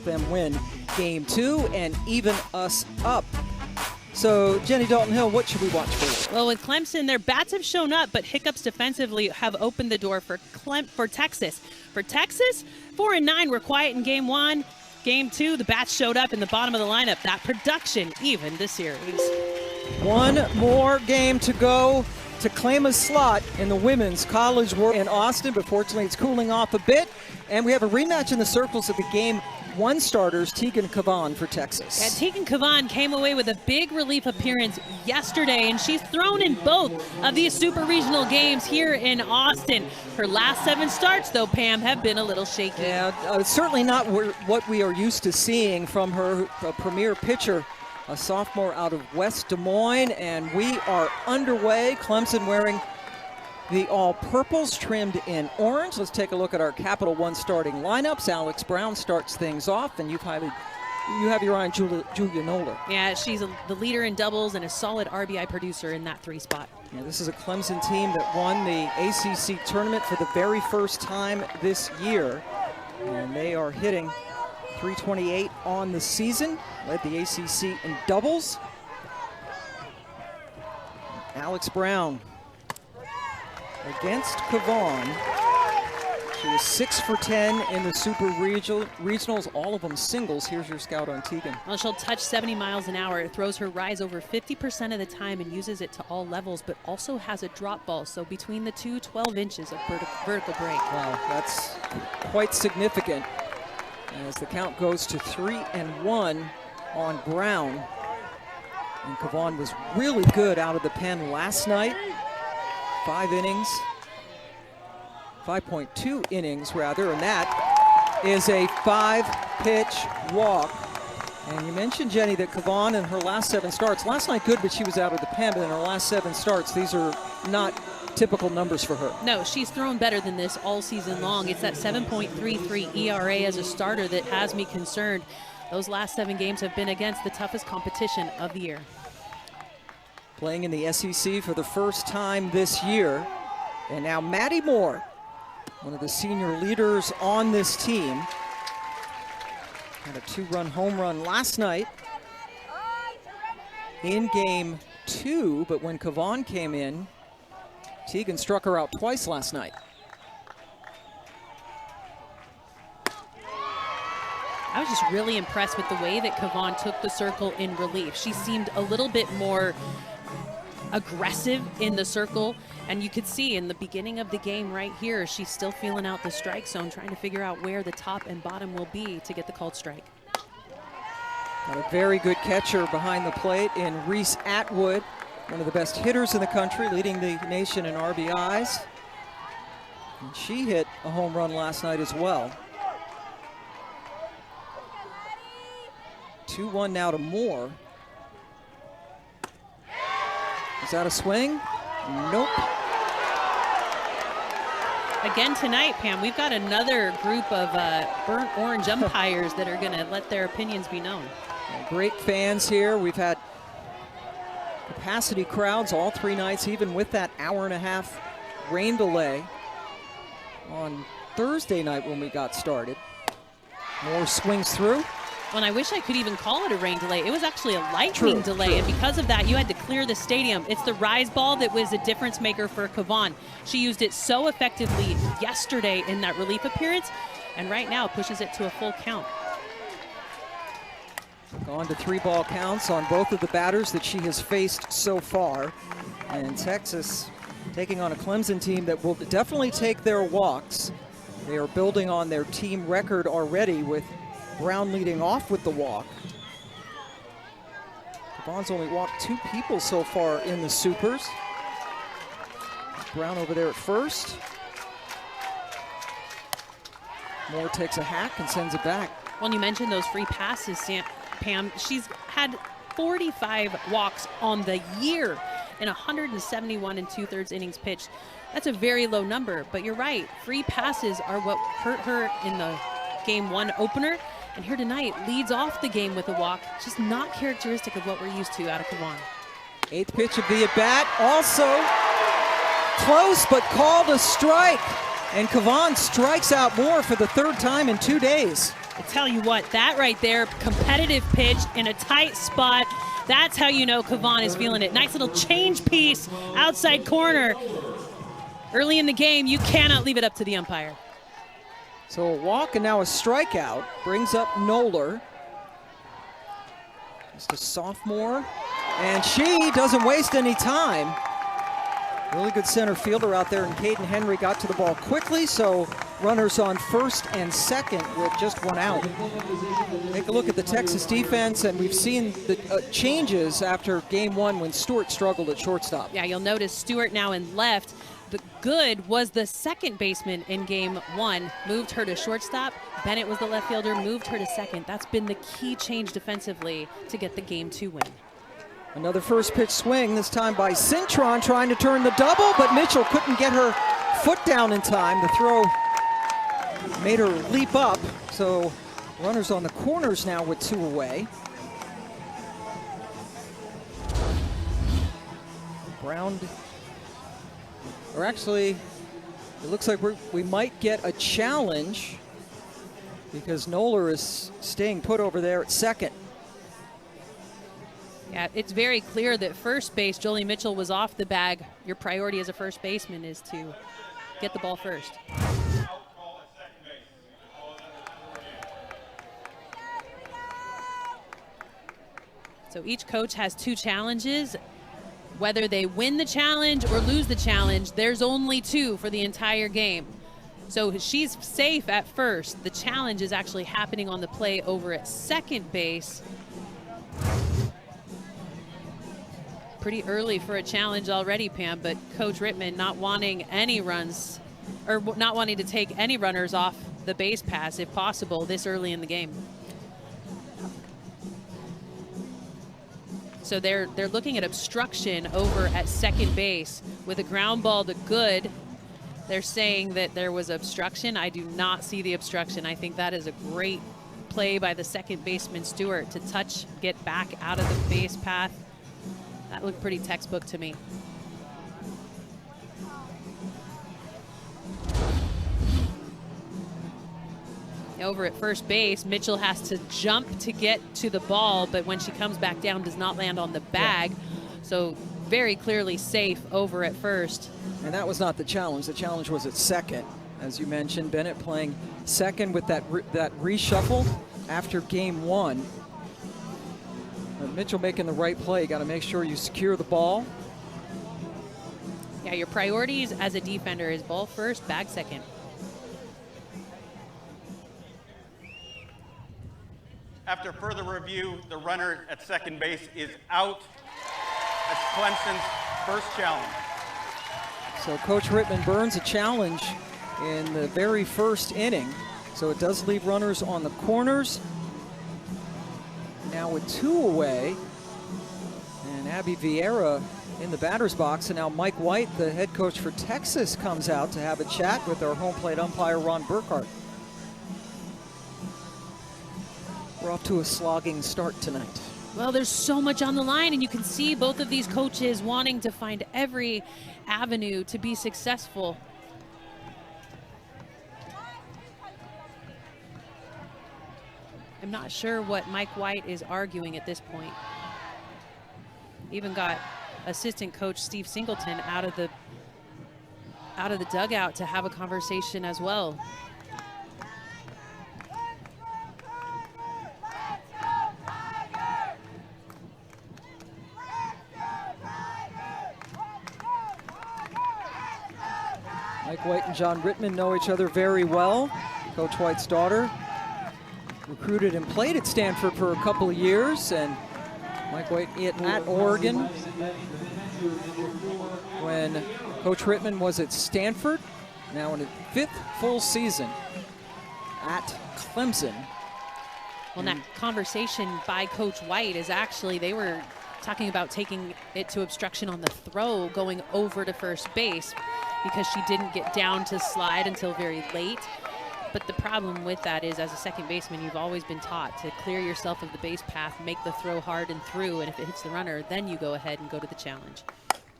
them win Game 2 and even us up. So, Jenny Dalton-Hill, what should we watch for? Well, with Clemson, their bats have shown up, but hiccups defensively have opened the door for Texas. For Texas, 4-9 were quiet in Game 1. Game 2, the bats showed up in the bottom of the lineup. That production evened the series. One more game to go to claim a slot in the women's college world in Austin, but fortunately it's cooling off a bit. And we have a rematch in the circles of the Game 1 starters, Tegan Cavan for Texas. Yeah, Tegan Cavan came away with a big relief appearance yesterday, and she's thrown in both of these super regional games here in Austin. Her last 7 starts, though, Pam, have been a little shaky. Yeah, certainly not what we are used to seeing from her premier pitcher, a sophomore out of West Des Moines, and we are underway. Clemson wearing the all-purples trimmed in orange. Let's take a look at our Capital One starting lineups. Alex Brown starts things off, and you have your eye on Julia Nola. Yeah, she's the leader in doubles and a solid RBI producer in that 3 spot. Yeah, this is a Clemson team that won the ACC tournament for the very first time this year, and they are hitting .328 on the season, led the ACC in doubles. Alex Brown against Cavan. She is 6 for 10 in the super regionals, all of them singles. Here's your scout on Tegan. Well, she'll touch 70 miles an hour, throws her rise over 50% of the time and uses it to all levels, but also has a drop ball. So between the two, 12 inches of vertical break. Wow, that's quite significant. As the count goes to 3-1 on Brown. And Cavan was really good out of the pen last night. 5 innings, 5.2 innings rather, and that is a 5-pitch walk. And you mentioned, Jenny, that Cavan in her last 7 starts, last night good, but she was out of the pen, but in her last 7 starts, these are not typical numbers for her. No, she's thrown better than this all season long. It's that 7.33 ERA as a starter that has me concerned. Those last 7 games have been against the toughest competition of the year. Playing in the SEC for the first time this year. And now Maddie Moore, one of the senior leaders on this team. Had a 2-run home run last night in Game 2, but when Cavan came in, Tegan struck her out twice last night. I was just really impressed with the way that Cavan took the circle in relief. She seemed a little bit more aggressive in the circle, and you could see in the beginning of the game right here, she's still feeling out the strike zone, trying to figure out where the top and bottom will be to get the called strike. Got a very good catcher behind the plate in Reese Atwood, one of the best hitters in the country, leading the nation in RBIs. And she hit a home run last night as well. 2-1 now to Moore. Is that a swing? Nope. Again tonight, Pam, we've got another group of burnt orange umpires that are going to let their opinions be known. Great fans here. We've had capacity crowds all 3 nights, even with that hour-and-a-half rain delay on Thursday night when we got started. Moore swings through. Well, and I wish I could even call it a rain delay. It was actually a lightning delay, and because of that, you had to clear the stadium. It's the rise ball that was a difference maker for Cavan. She used it so effectively yesterday in that relief appearance, and right now pushes it to a full count. Gone to 3-ball counts on both of the batters that she has faced so far. And Texas taking on a Clemson team that will definitely take their walks. They are building on their team record already, with Brown leading off with the walk. Cavan's only walked 2 people so far in the supers. Brown over there at first. Moore takes a hack and sends it back. Well, you mentioned those free passes, Pam. She's had 45 walks on the year in 171 2/3 innings pitched. That's a very low number, but you're right. Free passes are what hurt her in the Game 1 opener. And here tonight, leads off the game with a walk. Just not characteristic of what we're used to out of Cavan. 8th pitch of the at-bat, also close, but called a strike. And Cavan strikes out Moore for the 3rd time in 2 days. I tell you what, that right there, competitive pitch in a tight spot. That's how you know Kavan is feeling it. Nice little change piece, outside corner. Early in the game, you cannot leave it up to the umpire. So a walk and now a strikeout brings up Noller. Just a sophomore, and she doesn't waste any time. Really good center fielder out there, and Caden Henry got to the ball quickly, so runners on first and second with just one out. Take a look at the Texas defense, and we've seen the changes after game one when Stewart struggled at shortstop. Yeah, you'll notice Stewart now in left. The Good was the second baseman in game one, moved her to shortstop. Bennett was the left fielder, moved her to second. That's been the key change defensively to get the game 2 win. Another first pitch swing, this time by Cintron, trying to turn the double, but Mitchell couldn't get her foot down in time. The throw made her leap up, so runners on the corners now with 2 away. Brown, or actually, it looks like we might get a challenge because Noller is staying put over there at second. Yeah, it's very clear that first base, Jolie Mitchell was off the bag. Your priority as a first baseman is to get the ball first. So each coach has 2 challenges. Whether they win the challenge or lose the challenge, there's only 2 for the entire game. So she's safe at first. The challenge is actually happening on the play over at second base. Pretty early for a challenge already, Pam, but Coach Rittman not wanting any runs, or not wanting to take any runners off the base pass if possible this early in the game. So they're looking at obstruction over at second base with a ground ball to Good. They're saying that there was obstruction. I do not see the obstruction. I think that is a great play by the second baseman Stewart to touch, get back out of the base path. That looked pretty textbook to me. Over at first base, Mitchell has to jump to get to the ball, but when she comes back down, does not land on the bag. So very clearly safe over at first. And that was not the challenge. The challenge was at second. As you mentioned, Bennett playing second with that reshuffle after game one. Mitchell making the right play. Got to make sure you secure the ball. Yeah, your priorities as a defender is ball first, bag second. After further review, the runner at second base is out. That's Clemson's first challenge. So Coach Rittman burns a challenge in the very first inning. So it does leave runners on the corners. Now with 2 away, and Abby Vieira in the batter's box, and now Mike White, the head coach for Texas, comes out to have a chat with our home plate umpire, Ron Burkhart. We're off to a slogging start tonight. Well, there's so much on the line, and you can see both of these coaches wanting to find every avenue to be successful. I'm not sure what Mike White is arguing at this point. Even got assistant coach Steve Singleton out of the dugout to have a conversation as well. Mike White and John Rittman know each other very well. Coach White's daughter recruited and played at Stanford for a couple of years, and Mike White at Oregon when Coach Rittman was at Stanford, now in his 5th full season at Clemson. Well, that conversation by Coach White is actually, they were talking about taking it to obstruction on the throw going over to first base because she didn't get down to slide until very late. But the problem with that is, as a second baseman, you've always been taught to clear yourself of the base path, make the throw hard and through, and if it hits the runner, then you go ahead and go to the challenge.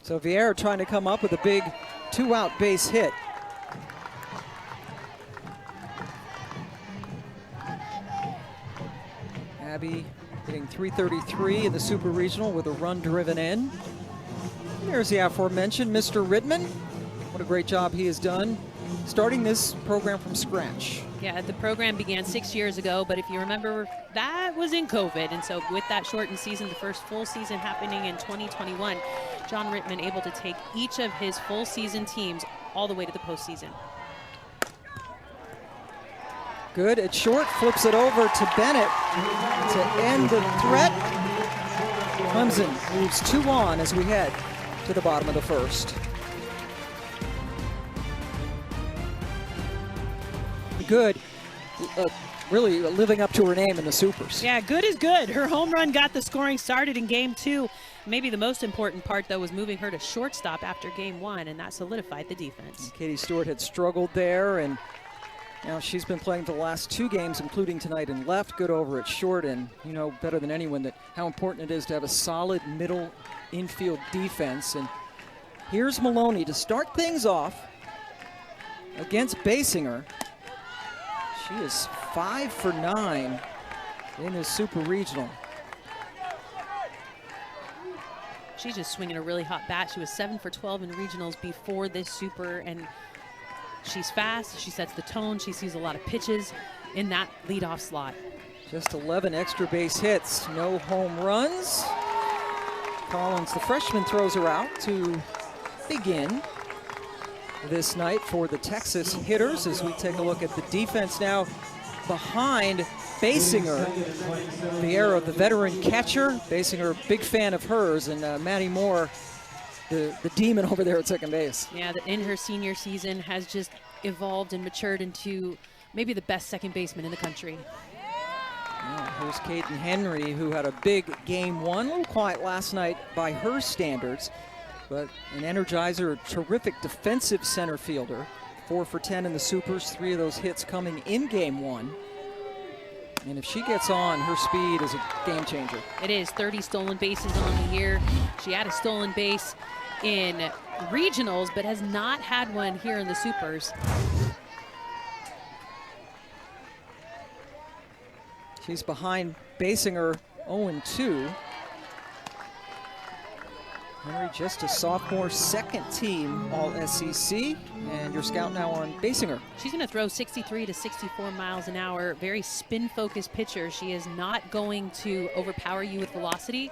So Vieira trying to come up with a big 2-out base hit. Abby hitting .333 in the Super Regional with a run driven in. There's the aforementioned Mr. Rittman. What a great job he has done starting this program from scratch. Yeah, the program began 6 years ago, but if you remember, that was in COVID. And so with that shortened season, the first full season happening in 2021, John Rittman able to take each of his full season teams all the way to the postseason. Good at short, flips it over to Bennett to end the threat. Clemson moves 2 on as we head to the bottom of the first. Good, really living up to her name in the Supers. Yeah, good is good. Her home run got the scoring started in game 2. Maybe the most important part, though, was moving her to shortstop after game 1, and that solidified the defense. And Katie Stewart had struggled there, and now she's been playing the last 2 games, including tonight in left. Good over at short, and you know better than anyone that how important it is to have a solid middle infield defense. And here's Maloney to start things off against Basinger. She is 5 for 9 in this Super Regional. She's just swinging a really hot bat. She was 7 for 12 in regionals before this Super, and she's fast. She sets the tone. She sees a lot of pitches in that leadoff slot. Just 11 extra base hits, no home runs. Collins, the freshman, throws her out to begin this night for the Texas hitters as we take a look at the defense now behind Basinger, the era of the veteran catcher. Basinger, big fan of hers, and Maddie Moore, the demon over there at second base. Yeah, in her senior season has just evolved and matured into maybe the best second baseman in the country. Yeah, here's Caden Henry, who had a big game 1, a little quiet last night by her standards, but an energizer, a terrific defensive center fielder. 4 for 10 in the Supers, 3 of those hits coming in game 1. And if she gets on, her speed is a game changer. It is 30 stolen bases on the year. She had a stolen base in regionals, but has not had one here in the Supers. She's behind Basinger 0-2. Henry just a sophomore, second team All-SEC, and your scout now on Basinger. She's going to throw 63 to 64 miles an hour, very spin-focused pitcher. She is not going to overpower you with velocity,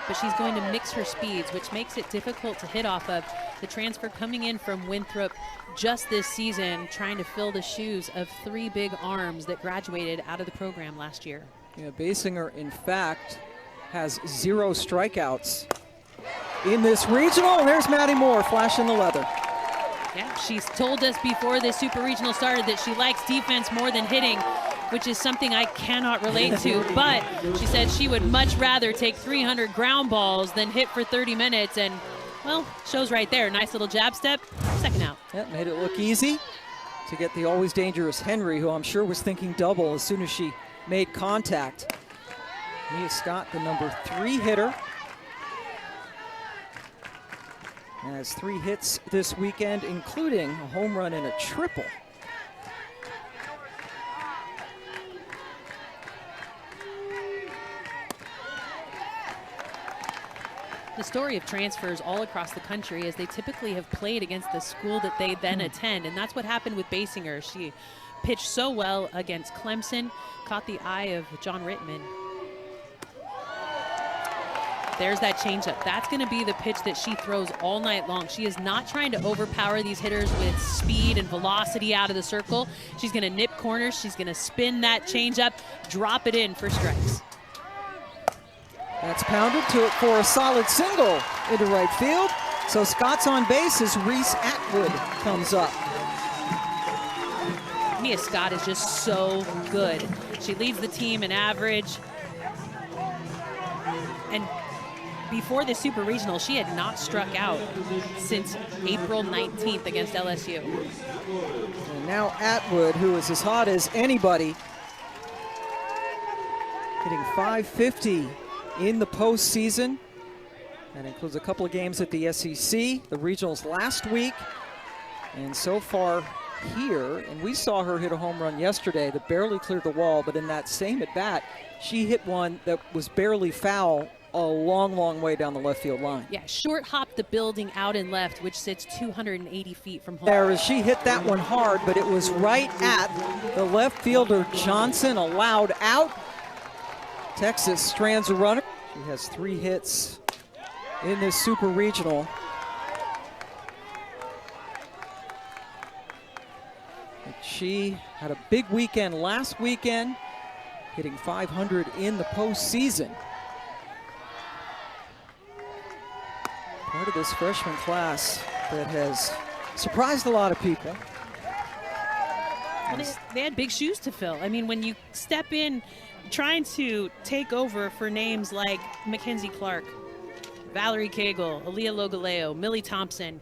but she's going to mix her speeds, which makes it difficult to hit off of. The transfer coming in from Winthrop just this season, trying to fill the shoes of 3 big arms that graduated out of the program last year. Yeah, Basinger, in fact, has 0 strikeouts in this regional, and there's Maddie Moore flashing the leather. Yeah, she's told us before this Super Regional started that she likes defense more than hitting, which is something I cannot relate to, but she said she would much rather take 300 ground balls than hit for 30 minutes, and, well, shows right there. Nice little jab step, second out. Yep, made it look easy to get the always dangerous Henry, who I'm sure was thinking double as soon as she made contact. Mia Scott, the number 3 hitter, has 3 hits this weekend, including a home run and a triple. The story of transfers all across the country is they typically have played against the school that they then attend, and that's what happened with Basinger. She pitched so well against Clemson, caught the eye of John Rittman. There's that changeup. That's going to be the pitch that she throws all night long. She is not trying to overpower these hitters with speed and velocity out of the circle. She's going to nip corners. She's going to spin that changeup, drop it in for strikes. That's pounded to it for a solid single into right field. So Scott's on base as Reese Atwood comes up. Mia Scott is just so good. She leads the team in average. And before the Super Regional, she had not struck out since April 19th against LSU. And now Atwood, who is as hot as anybody, hitting .550 in the postseason. That includes a couple of games at the SEC, the regionals last week, and so far here, and we saw her hit a home run yesterday that barely cleared the wall, but in that same at bat, she hit one that was barely foul a long, long way down the left field line. Yeah, short hop the building out and left, which sits 280 feet from home. There, she hit that one hard, but it was right at the left fielder Johnson, allowed out. Texas strands a runner. She has 3 hits in this Super Regional. She had a big weekend last weekend, hitting .500 in the postseason. Part of this freshman class that has surprised a lot of people. Well, they had big shoes to fill. I mean, when you step in trying to take over for names like Mackenzie Clark, Valerie Cagle, Aaliyah Logaleo, Millie Thompson,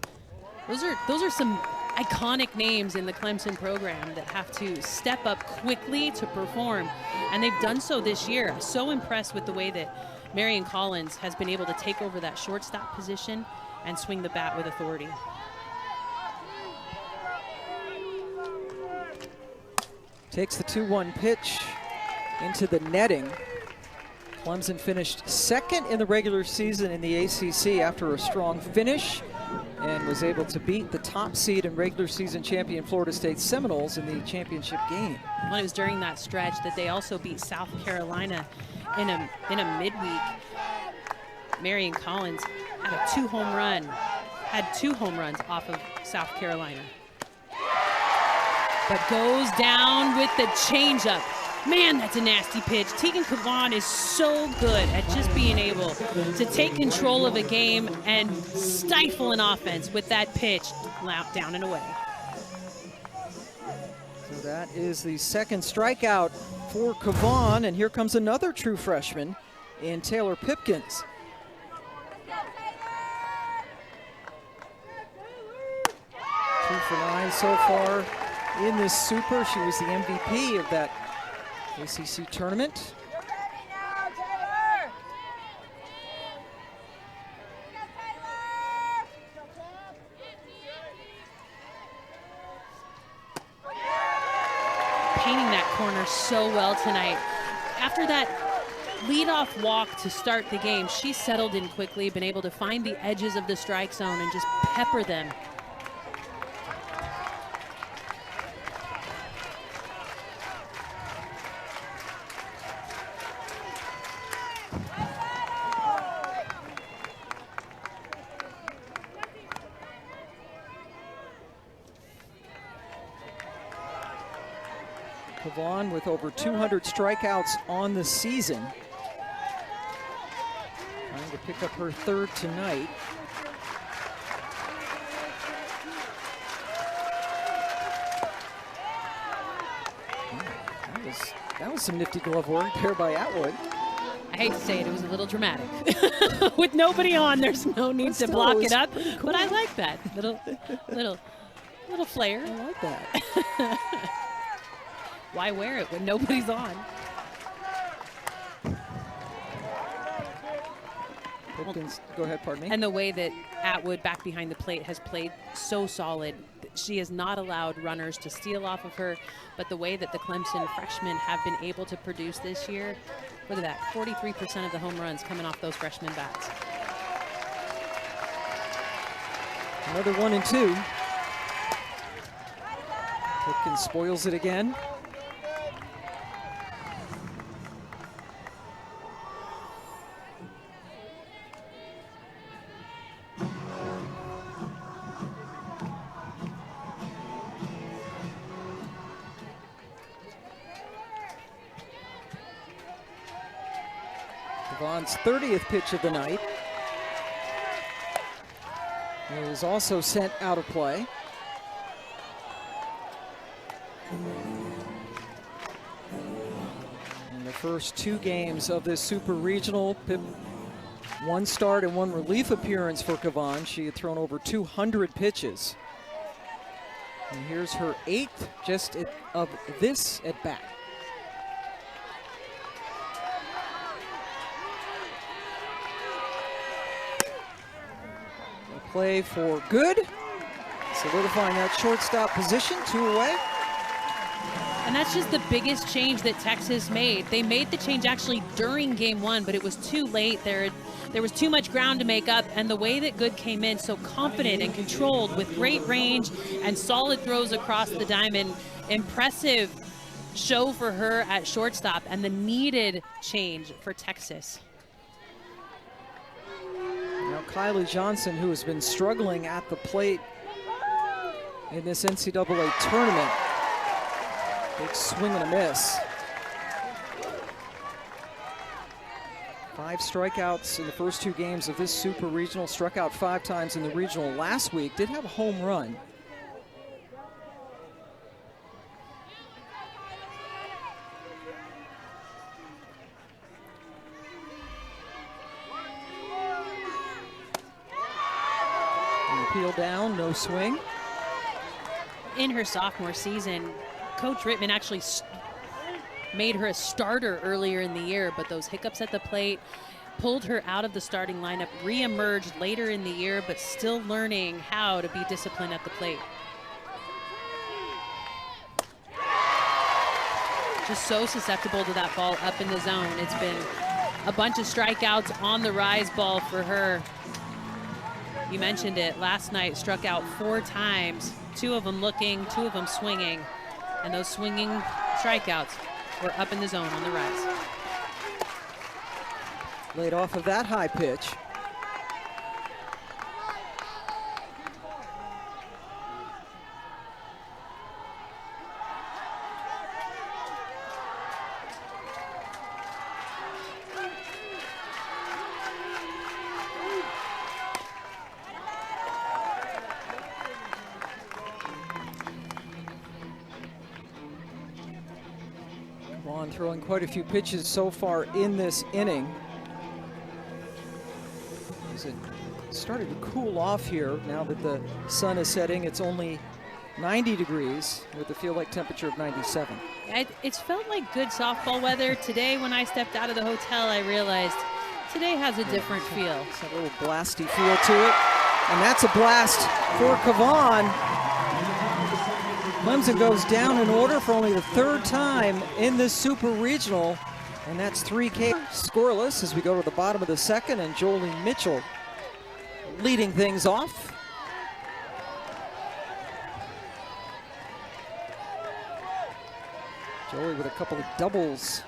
those are some iconic names in the Clemson program that have to step up quickly to perform, and they've done so this year. So impressed with the way that Marion Collins has been able to take over that shortstop position and swing the bat with authority. Takes the 2-1 pitch into the netting. Clemson finished second in the regular season in the ACC after a strong finish, and was able to beat the top seed and regular season champion Florida State Seminoles in the championship game. Well, it was during that stretch that they also beat South Carolina in a midweek. Marion Collins had two home runs off of South Carolina. But goes down with the changeup. Man, that's a nasty pitch. Tegan Cavan is so good at just being able to take control of a game and stifle an offense with that pitch down and away. So that is the second strikeout for Cavan, and here comes another true freshman in Taylor Pipkins. Two for 9 so far in this Super. She was the MVP of that ACC tournament. Painting that corner so well tonight. After that leadoff walk to start the game, she settled in quickly, been able to find the edges of the strike zone and just pepper them. Cavan with over 200 strikeouts on the season. Trying to pick up her third tonight. That was some nifty glove work there by Atwood. I hate to say it, it was a little dramatic. With nobody on, there's no need to block it up. Cool. But I like that little flair. I like that. Why wear it when nobody's on? Pipkins, go ahead, pardon me. And the way that Atwood back behind the plate has played so solid. She has not allowed runners to steal off of her, but the way that the Clemson freshmen have been able to produce this year, look at that, 43% of the home runs coming off those freshman bats. Another 1 and 2. Pipkins spoils it again. Cavan's 30th pitch of the night. It was also sent out of play. In the first 2 games of this Super Regional, one start and 1 relief appearance for Cavan. She had thrown over 200 pitches. And here's her 8th just of this at bat. Play for good. solidifying that shortstop position, 2 away. And that's just the biggest change that Texas made. They made the change actually during game 1, but it was too late. There was too much ground to make up, and the way that Good came in so confident and controlled with great range and solid throws across the diamond, impressive show for her at shortstop and the needed change for Texas. Now Kylie Johnson, who has been struggling at the plate in this NCAA tournament. Big swing and a miss. 5 strikeouts in the first 2 games of this Super Regional. Struck out 5 times in the regional last week. Did have a home run. Peel down, no swing. In her sophomore season, Coach Rittman actually made her a starter earlier in the year, but those hiccups at the plate pulled her out of the starting lineup, re-emerged later in the year, but still learning how to be disciplined at the plate. Just so susceptible to that ball up in the zone. It's been a bunch of strikeouts on the rise ball for her. You mentioned it, last night struck out 4 times, 2 of them looking, 2 of them swinging, and those swinging strikeouts were up in the zone on the rise. Laid off of that high pitch. Throwing quite a few pitches so far in this inning. As it started to cool off here now that the sun is setting. It's only 90 degrees with a feel-like temperature of 97. It's felt like good softball weather. Today when I stepped out of the hotel, I realized today has a different feel. It's a little blasty feel to it. And that's a blast for Kavan. Clemson goes down in order for only the 3rd time in this Super Regional, and that's 3K scoreless as we go to the bottom of the 2nd, and Jolie Mitchell leading things off. Jolie with a couple of doubles,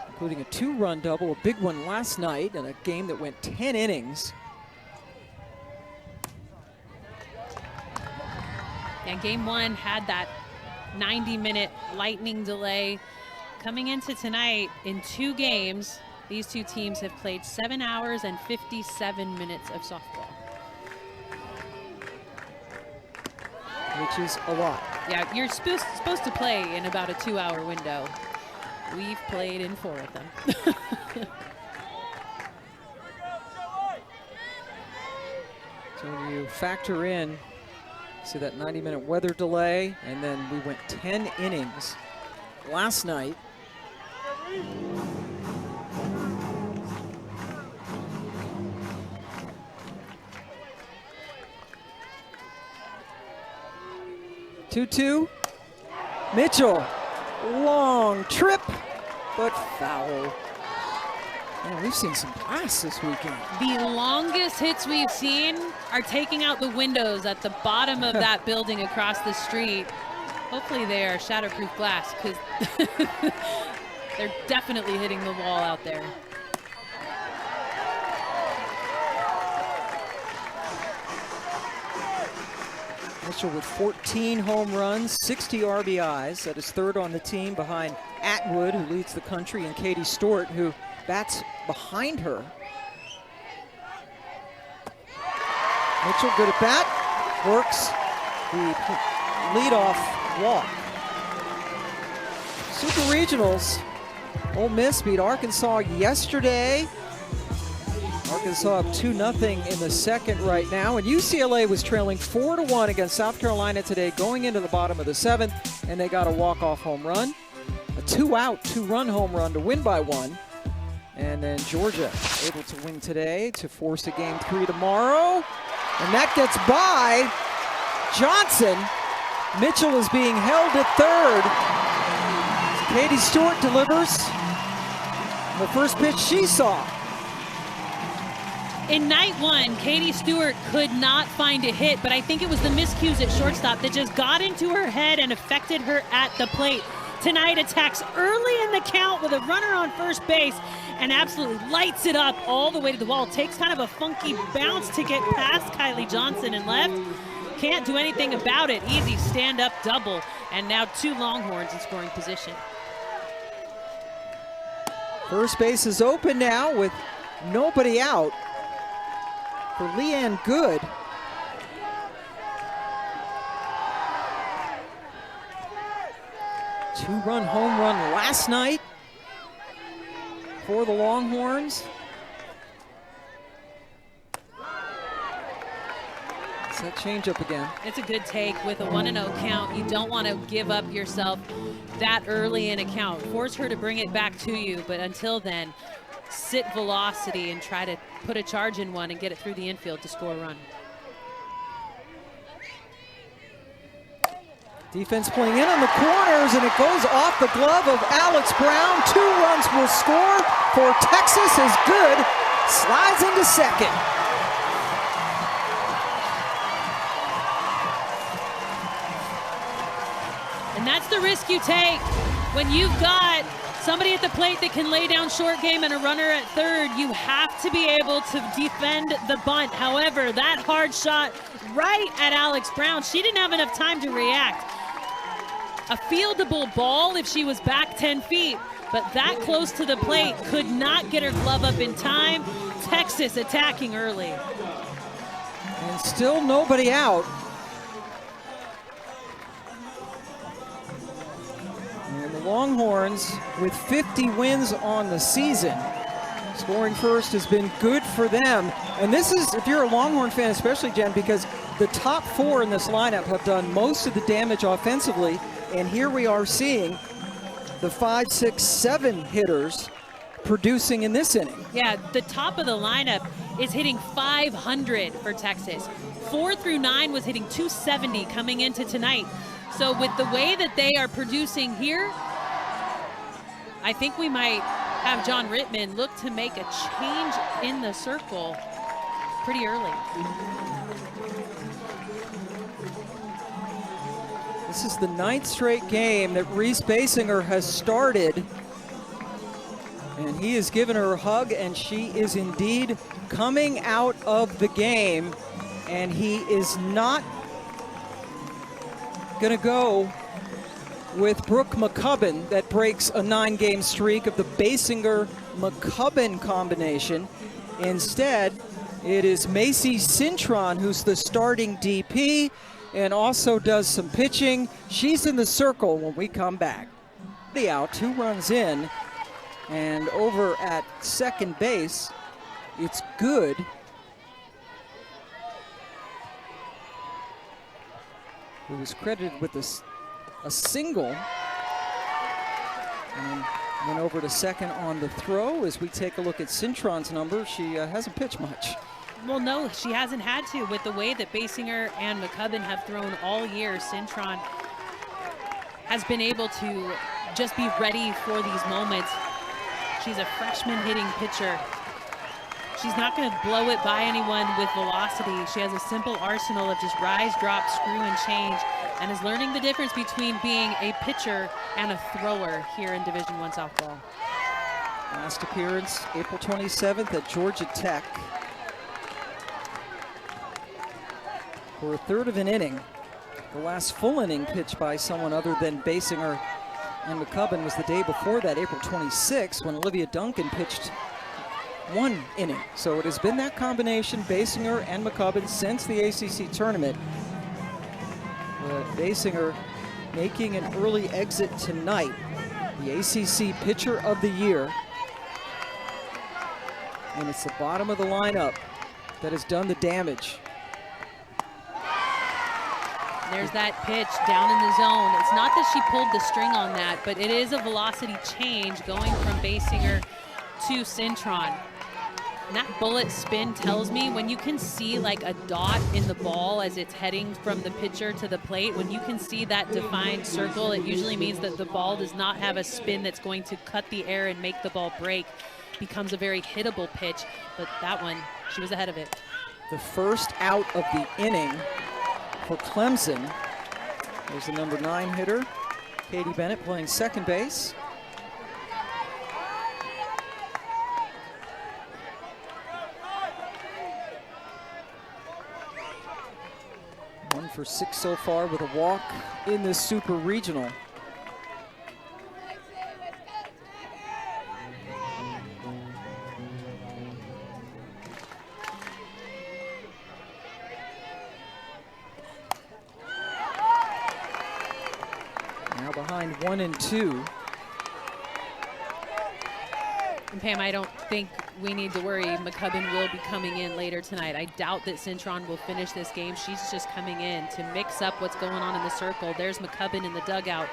including a 2-run double, a big one last night, in a game that went 10 innings. And game 1 had that 90-minute lightning delay. Coming into tonight, in 2 games, these 2 teams have played 7 hours and 57 minutes of softball. Which is a lot. Yeah, you're supposed to play in about a 2-hour window. We've played in 4 of them. So when you factor in, see that 90-minute weather delay, and then we went 10 innings last night. Two-two. Mitchell, long trip, but foul. Man, we've seen some blasts this weekend. The longest hits we've seen are taking out the windows at the bottom of that building across the street. Hopefully they are shatterproof glass, because they're definitely hitting the wall out there. Mitchell with 14 home runs, 60 RBIs. That is 3rd on the team behind Atwood, who leads the country, and Katie Stewart, who bats behind her. Mitchell good at bat, works the leadoff walk. Super Regionals, Ole Miss beat Arkansas yesterday. Arkansas up 2-0 in the 2nd right now, and UCLA was trailing 4-1 against South Carolina today going into the bottom of the 7th, and they got a walk-off home run. A 2-out, 2-run home run to win by 1. And then Georgia able to win today to force a game 3 tomorrow. And that gets by Johnson. Mitchell is being held at third. Katie Stewart delivers the first pitch she saw. In night one, Katie Stewart could not find a hit, but I think it was the miscues at shortstop that just got into her head and affected her at the plate. Tonight attacks early in the count with a runner on first base and absolutely lights it up all the way to the wall. Takes kind of a funky bounce to get past Kylie Johnson and left. Can't do anything about it. Easy stand-up double, and now 2 Longhorns in scoring position. First base is open now with nobody out for Leanne Good. Two-run home run last night for the Longhorns. It's that changeup again. It's a good take with a 1-0 count. You don't want to give up yourself that early in a count. Force her to bring it back to you, but until then, sit velocity and try to put a charge in one and get it through the infield to score a run. Defense playing in on the corners, and it goes off the glove of Alex Brown. 2 runs will score for Texas as Good slides into second. And that's the risk you take when you've got somebody at the plate that can lay down short game and a runner at third. You have to be able to defend the bunt. However, that hard shot right at Alex Brown, she didn't have enough time to react. A fieldable ball if she was back 10 feet, but that close to the plate could not get her glove up in time. Texas attacking early. And still nobody out. And the Longhorns with 50 wins on the season. Scoring first has been good for them. And this is, if you're a Longhorn fan especially, Jen, because the top 4 in this lineup have done most of the damage offensively. And here we are seeing the 5, 6, 7 hitters producing in this inning. Yeah, the top of the lineup is hitting 500 for Texas. 4 through 9 was hitting 270 coming into tonight. So with the way that they are producing here, I think we might have John Rittman look to make a change in the circle pretty early. This is the 9th straight game that Reese Basinger has started. And he has given her a hug, and she is indeed coming out of the game. And he is not going to go with Brooke McCubbin that breaks a 9-game streak of the Basinger-McCubbin combination. Instead, it is Macy Cintron who's the starting DP and also does some pitching. She's in the circle when we come back. The out, 2 runs in, and over at second base, it's Good. Who was credited with a single, and went over to second on the throw. As we take a look at Cintron's number, she hasn't pitched much. Well, no, she hasn't had to. With the way that Basinger and McCubbin have thrown all year, Cintron has been able to just be ready for these moments. She's a freshman hitting pitcher. She's not going to blow it by anyone with velocity. She has a simple arsenal of just rise, drop, screw, and change, and is learning the difference between being a pitcher and a thrower here in Division I softball. Last appearance, April 27th at Georgia Tech. For a third of an inning, the last full inning pitched by someone other than Basinger and McCubbin was the day before that, April 26th, when Olivia Duncan pitched 1 inning. So it has been that combination, Basinger and McCubbin, since the ACC tournament. Basinger making an early exit tonight, the ACC Pitcher of the Year. And it's the bottom of the lineup that has done the damage. There's that pitch down in the zone. It's not that she pulled the string on that, but it is a velocity change going from Basinger to Cintron. And that bullet spin tells me when you can see like a dot in the ball as it's heading from the pitcher to the plate, when you can see that defined circle, it usually means that the ball does not have a spin that's going to cut the air and make the ball break. Becomes a very hittable pitch, but that one, she was ahead of it. The first out of the inning for Clemson. There's the number 9 hitter, Katie Bennett, playing second base. One for 6 so far with a walk in this Super Regional. Now behind 1 and 2. And Pam, I don't think we need to worry. McCubbin will be coming in later tonight. I doubt that Cintron will finish this game. She's just coming in to mix up what's going on in the circle. There's McCubbin in the dugout.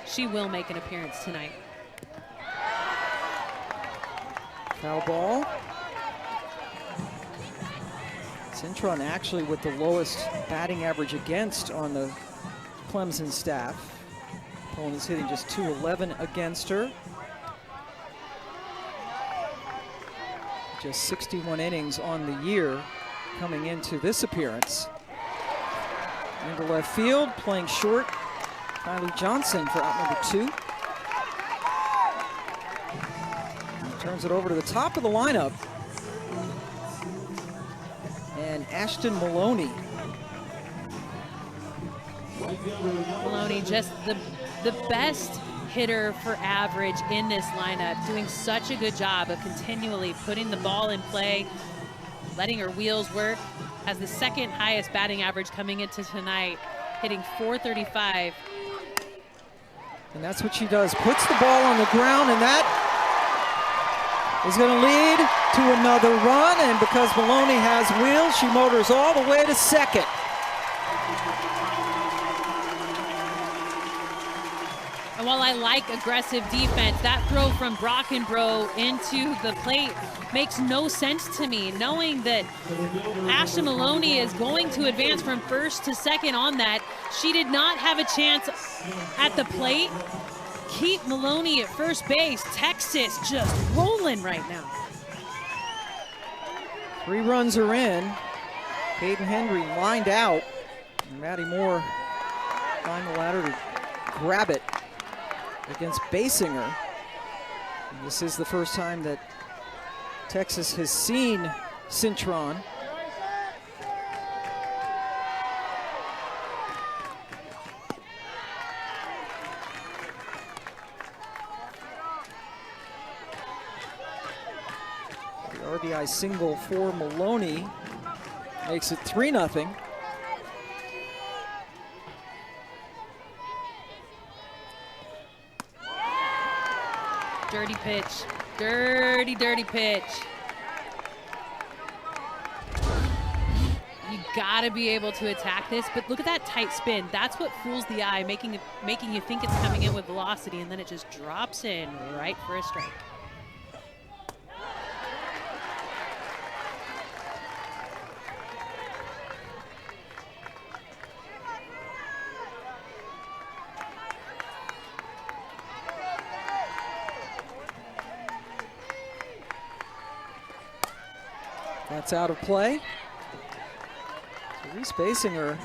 She will make an appearance tonight. Foul ball. Cintron actually with the lowest batting average against on the Clemson staff. Opponent is hitting just .211 against her. Just 61 innings on the year coming into this appearance. Into left field, playing short, Kylie Johnson for out number 2. Turns it over to the top of the lineup. And Ashton Maloney. Maloney, just the best hitter for average in this lineup, doing such a good job of continually putting the ball in play, letting her wheels work. Has the second highest batting average coming into tonight, hitting .435. And that's what she does, puts the ball on the ground, and that is going to lead to another run. And because Maloney has wheels, she motors all the way to second. And while I like aggressive defense, that throw from Brockenbrough into the plate makes no sense to me, knowing that Ashton Maloney is going to advance from first to second on that. She did not have a chance at the plate. Keep Maloney at first base. Texas just rolling right now. 3 runs are in. Caden Henry lined out. And Maddie Moore climbed the ladder to grab it against Basinger. And this is the first time that Texas has seen Cintron. The RBI single for Maloney makes it 3-0. Dirty pitch, dirty pitch. You gotta be able to attack this, but look at that tight spin. That's what fools the eye, making you think it's coming in with velocity, and then it just drops in right for a strike. That's out of play. So Reese Basinger,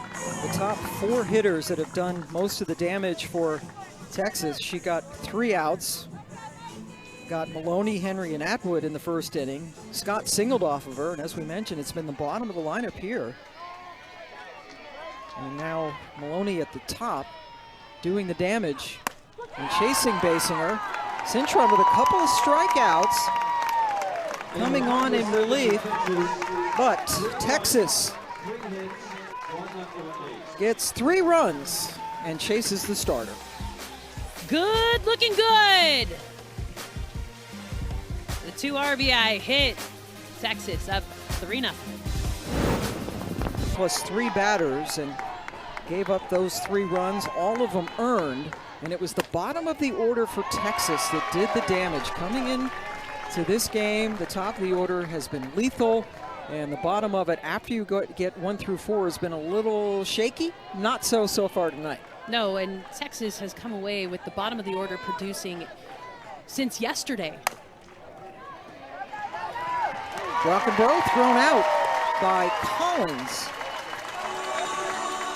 the top 4 hitters that have done most of the damage for Texas. She got 3 outs. Got Maloney, Henry, and Atwood in the first inning. Scott singled off of her, and as we mentioned, it's been the bottom of the lineup here. And now Maloney at the top, doing the damage and chasing Basinger. Cintron with a couple of strikeouts. Coming on in relief, but Texas gets 3 runs and chases the starter. Good, looking good. The 2 RBI hit. Texas up 3-0. Plus 3 batters and gave up those 3 runs, all of them earned, and it was the bottom of the order for Texas that did the damage. Coming in to this game, the top of the order has been lethal, and the bottom of it, after you get 1 through 4, has been a little shaky. Not so far tonight. No, and Texas has come away with the bottom of the order producing since yesterday. Rock and Bro thrown out by Collins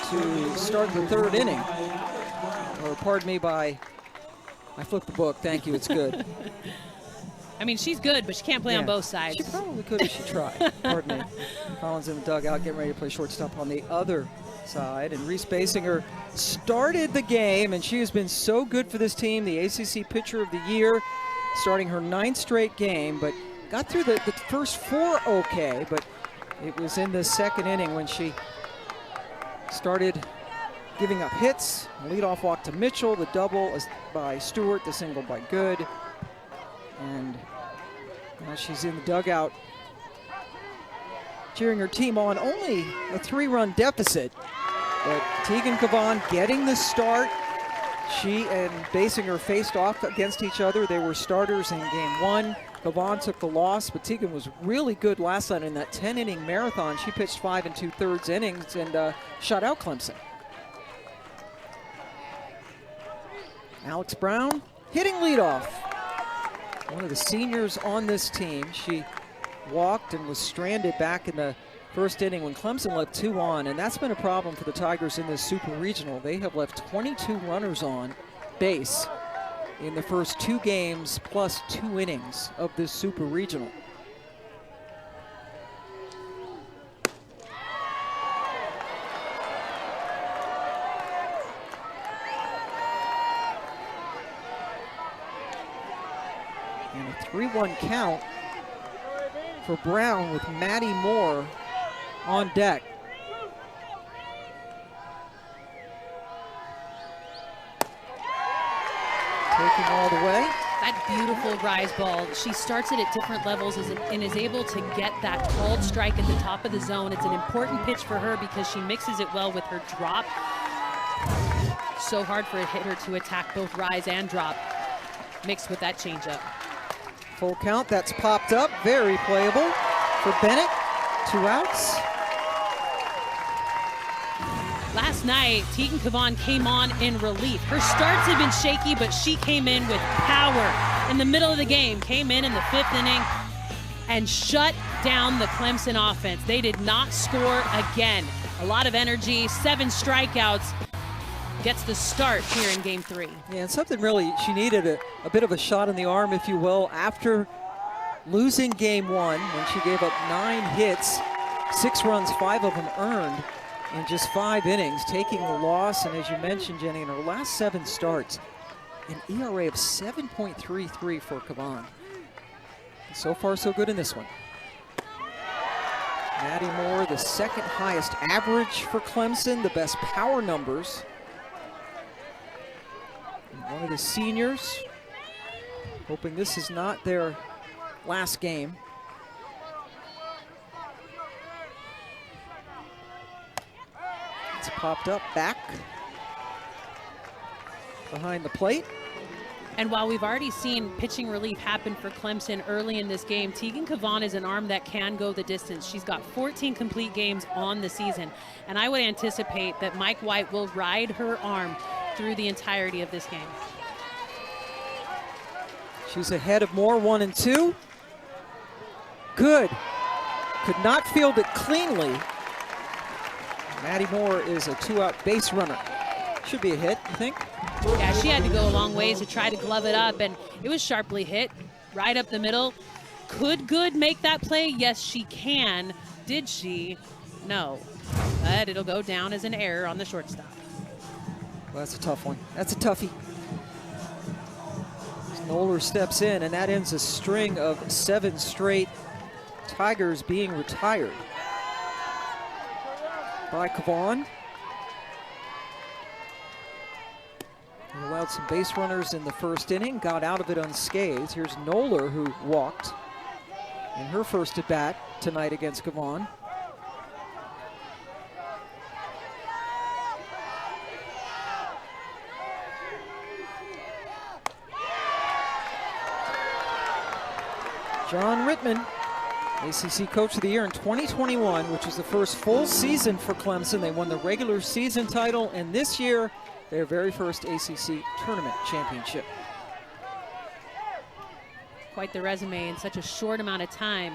to start the 3rd inning. Or pardon me, I flipped the book. Thank you, it's good. I mean, she's good, but she can't play on both sides. She probably could if she tried. Pardon me. Collins in the dugout, getting ready to play shortstop on the other side. And Reese Basinger started the game, and she has been so good for this team, the ACC Pitcher of the Year, starting her 9th straight game, but got through the first 4 okay, but it was in the 2nd inning when she started giving up hits. Leadoff walk to Mitchell, the double by Stewart, the single by Good. And now she's in the dugout cheering her team on. Only a 3-run deficit, but Tegan Cavan getting the start. She and Basinger faced off against each other. They were starters in game 1. Cavan took the loss, but Tegan was really good last night in that 10-inning marathon. She pitched 5 2/3 innings and shut out Clemson. Alex Brown hitting leadoff. One of the seniors on this team. She walked and was stranded back in the 1st inning when Clemson left 2 on, and that's been a problem for the Tigers in this Super Regional. They have left 22 runners on base in the first 2 games plus 2 innings of this Super Regional. And a 3-1 count for Brown with Maddie Moore on deck. Taking all the way. That beautiful rise ball. She starts it at different levels and is able to get that called strike at the top of the zone. It's an important pitch for her because she mixes it well with her drop. So hard for a hitter to attack both rise and drop mixed with that changeup. Full count, that's popped up, very playable for Bennett. 2 outs. Last night, Tegan Cavan came on in relief. Her starts have been shaky, but she came in with power in the middle of the game, came in the 5th inning and shut down the Clemson offense. They did not score again. A lot of energy, 7 strikeouts. Gets the start here in game 3. Yeah, and something really, she needed a bit of a shot in the arm, if you will, after losing game 1 when she gave up 9 hits, 6 runs, 5 of them earned in just 5 innings, taking the loss. And as you mentioned, Jenny, in her last 7 starts, an ERA of 7.33 for Cavan. So far, so good in this one. Maddie Moore, the 2nd highest average for Clemson, the best power numbers. One of the seniors, hoping this is not their last game. It's popped up back behind the plate. And while we've already seen pitching relief happen for Clemson early in this game, Tegan Cavan is an arm that can go the distance. She's got 14 complete games on the season, and I would anticipate that Mike White will ride her arm through the entirety of this game. She's ahead of Moore, 1 and 2. Good. Could not field it cleanly. Maddie Moore is a 2-out base runner. Should be a hit, you think? Yeah, she had to go a long ways to try to glove it up, and it was sharply hit right up the middle. Could Good make that play? Yes, she can. Did she? No. But it'll go down as an error on the shortstop. Well, that's a tough one. That's a toughie. Noller steps in, and that ends a string of 7 straight Tigers being retired by Cavan. He allowed some base runners in the 1st inning, got out of it unscathed. Here's Noller, who walked in her first at bat tonight against Cavan. John Rittman, ACC Coach of the Year in 2021, which was the first full season for Clemson. They won the regular season title, and this year, their very first ACC tournament championship. Quite the resume in such a short amount of time.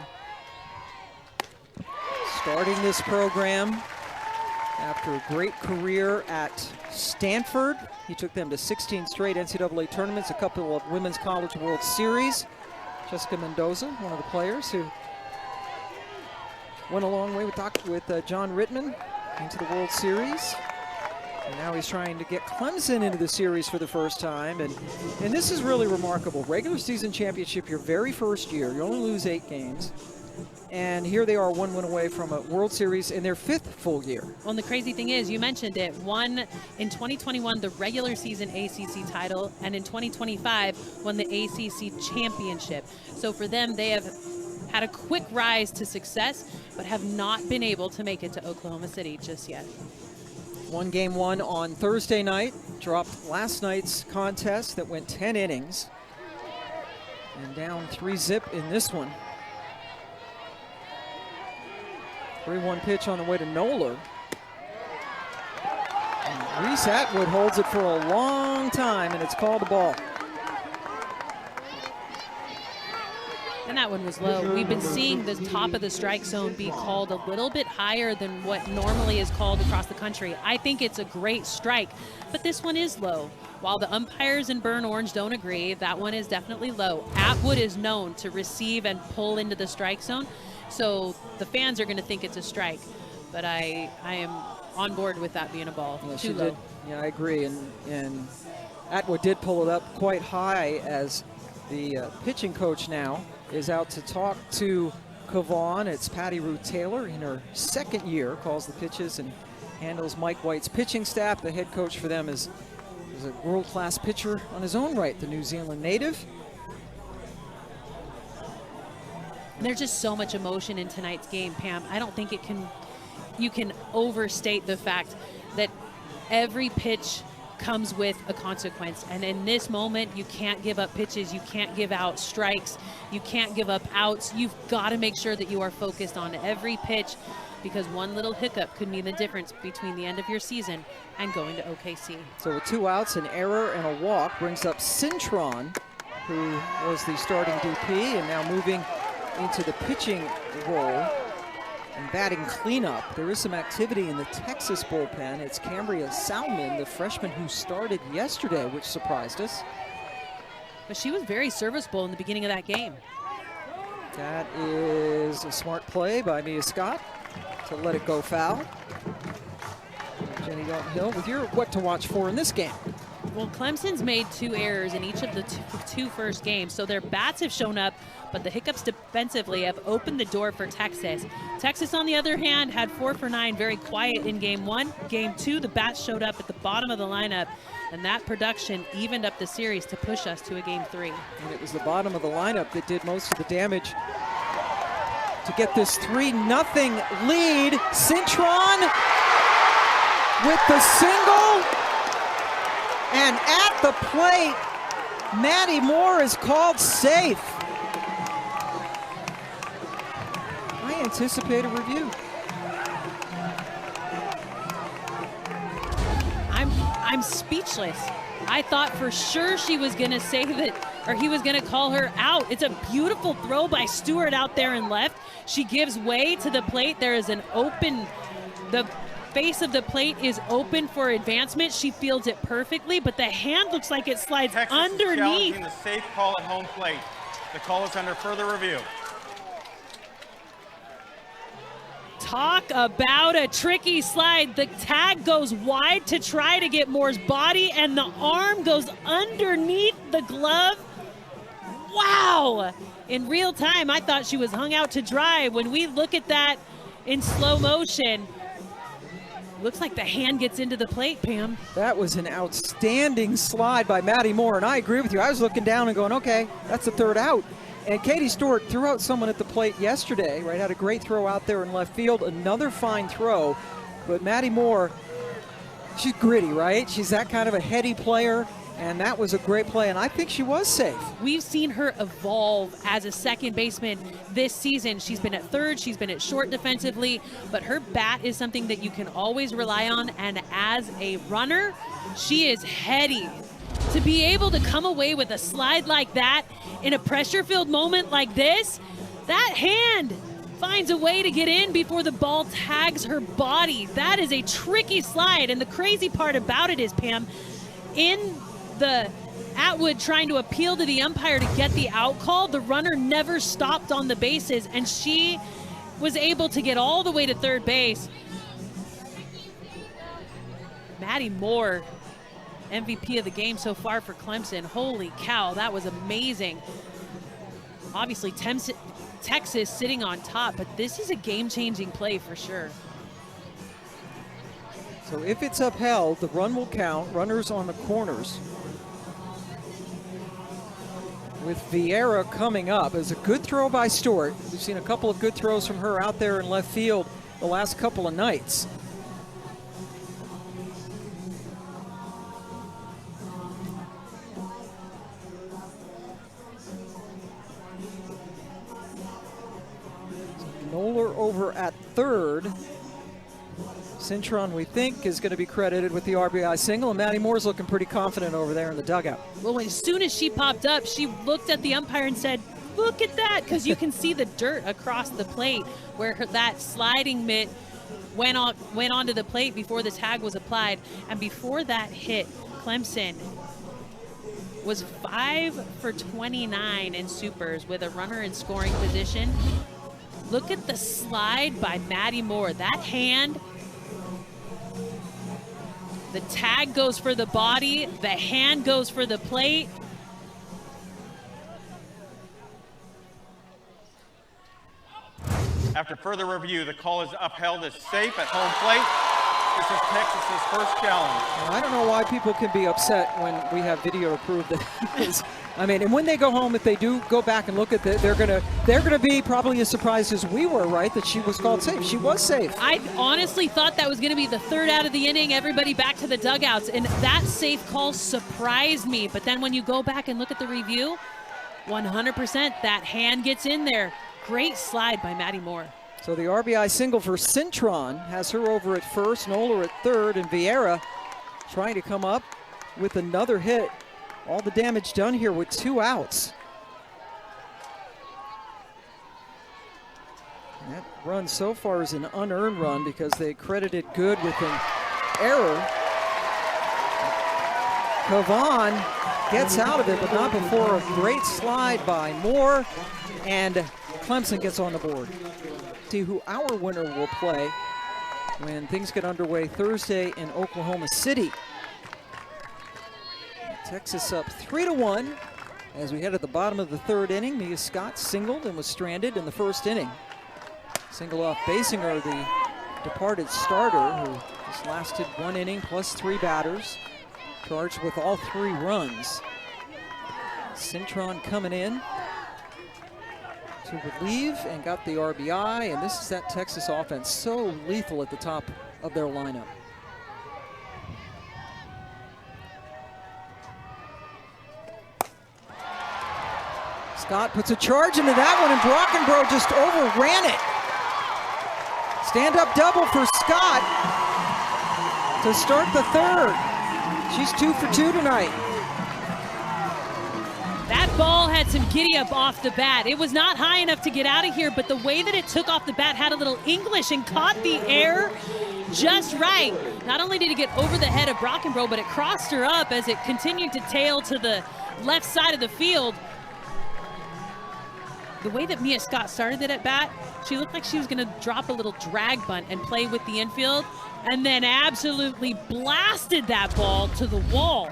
Starting this program after a great career at Stanford. He took them to 16 straight NCAA tournaments, a couple of Women's College World Series. Jessica Mendoza, one of the players who went a long way with John Rittman into the World Series. And now he's trying to get Clemson into the series for the first time. And this is really remarkable. Regular season championship your very first year. You only lose 8 games. And here they are 1 win away from a World Series in their 5th full year. Well, and the crazy thing is, you mentioned it, won in 2021 the regular season ACC title, and in 2025 won the ACC championship. So for them, they have had a quick rise to success, but have not been able to make it to Oklahoma City just yet. Won game 1 on Thursday night, dropped last night's contest that went 10 innings, and down 3-zip in this one. 3-1 pitch on the way to Noller. And Reese Atwood holds it for a long time, and it's called a ball. And that one was low. We've been seeing the top of the strike zone be called a little bit higher than what normally is called across the country. I think it's a great strike, but this one is low. While the umpires in Burn Orange don't agree, that one is definitely low. Atwood is known to receive and pull into the strike zone, so the fans are going to think it's a strike. But I am on board with that being a ball. Yeah, Too low. did. Yeah, I agree. And Atwood did pull it up quite high, as the pitching coach now is out to talk to Kavon. It's Patty Ruth Taylor in her 2nd year, calls the pitches and handles Mike White's pitching staff. The head coach for them is a world-class pitcher on his own right, the New Zealand native. There's just so much emotion in tonight's game, Pam. I don't think you can overstate the fact that every pitch comes with a consequence. And in this moment, you can't give up pitches. You can't give out strikes. You can't give up outs. You've got to make sure that you are focused on every pitch, because one little hiccup could mean the difference between the end of your season and going to OKC. So with 2 outs, an error, and a walk brings up Cintron, who was the starting DP and now moving into the pitching role and batting cleanup. There is some activity in the Texas bullpen. It's Cambria Salmon, the freshman who started yesterday, which surprised us. But she was very serviceable in the beginning of that game. That is a smart play by Mia Scott to let it go foul. Jenny Dalton Hill with your what to watch for in this game. Well, Clemson's made 2 errors in each of the two first games, so their bats have shown up, but the hiccups defensively have opened the door for Texas. Texas, on the other hand, had 4 for 9, very quiet in game 1. Game 2, the bats showed up at the bottom of the lineup, and that production evened up the series to push us to a game 3. And it was the bottom of the lineup that did most of the damage to get this 3-0 lead. Cintron with the single. And at the plate, Maddie Moore is called safe. I anticipate a review. I'm speechless. I thought for sure she was going to say that, or he was going to call her out. It's a beautiful throw by Stewart out there in left. She gives way to the plate. There is an open, the face of the plate is open for advancement. She fields it perfectly, but the hand looks like it slides Texas underneath. Is challenging the safe call at home plate. The call is under further review. Talk about a tricky slide. The tag goes wide to try to get Moore's body, and the arm goes underneath the glove. Wow! In real time, I thought she was hung out to dry. When we look at that in slow motion, looks like the hand gets into the plate, Pam. That was an outstanding slide by Maddie Moore, and I agree with you. I was looking down and going, okay, that's the 3rd out. And Katie Stewart threw out someone at the plate yesterday, right? Had a great throw out there in left field, another fine throw. But Maddie Moore, she's gritty, right? She's that kind of a heady player, And that was a great play, and I think she was safe. We've seen her evolve as a second baseman this season. She's been at third, she's been at short defensively, but her bat is something that you can always rely on, and as a runner, she is heady. To be able to come away with a slide like that in a pressure-filled moment like this, that hand finds a way to get in before the ball tags her body. That is a tricky slide, and the crazy part about it is, Pam, in the Atwood trying to appeal to the umpire to get the out call, the runner never stopped on the bases, and she was able to get all the way to third base. Maddie Moore, MVP of the game so far for Clemson. Holy cow, that was amazing. Obviously, Texas sitting on top, but this is a game-changing play for sure. So if it's upheld, the run will count. Runners on the corners. With Vieira coming up. It was a good throw by Stewart. We've seen a couple of good throws from her out there in left field the last couple of nights. Noller over at third. Cintron, we think, is going to be credited with the RBI single, and Maddie Moore's looking pretty confident over there in the dugout. Well, as soon as she popped up, she looked at the umpire and said, "Look at that," because you can see the dirt across the plate where that sliding mitt went onto the plate before the tag was applied. And before that hit, Clemson was 5 for 29 in supers with a runner in scoring position. Look at the slide by Maddie Moore. That hand, the tag goes for the body, the hand goes for the plate. After further review, the call is upheld as safe at home plate. This is Texas's first challenge. I don't know why people can be upset when we have video to prove that it is. I mean, and when they go home, if they do go back and look at it, they're gonna be probably as surprised as we were, right, that she was called safe. She was safe. I honestly thought that was going to be the third out of the inning, everybody back to the dugouts, and that safe call surprised me. But then when you go back and look at the review, 100% that hand gets in there. Great slide by Maddie Moore. So the RBI single for Cintron has her over at first, Noller at third, and Vieira trying to come up with another hit. All the damage done here with 2 outs. And that run so far is an unearned run because they credited Good with an error. Cavan gets out of it, but not before a great slide by Moore, and Clemson gets on the board. See who our winner will play when things get underway Thursday in Oklahoma City. Texas up 3-1 as we head at the bottom of the third inning. Mia Scott singled and was stranded in the first inning. Single off Basinger, the departed starter, who just lasted 1 inning plus 3 batters, charged with all 3 runs. Cintron coming in to relieve and got the RBI, and this is that Texas offense so lethal at the top of their lineup. Scott puts a charge into that one, and Brockenbrough just overran it. Stand-up double for Scott to start the third. She's 2 for 2 tonight. That ball had some giddy up off the bat. It was not high enough to get out of here, but the way that it took off the bat had a little English and caught the air just right. Not only did it get over the head of Brockenbrough, but it crossed her up as it continued to tail to the left side of the field. The way that Mia Scott started it at bat, she looked like she was going to drop a little drag bunt and play with the infield, and then absolutely blasted that ball to the wall.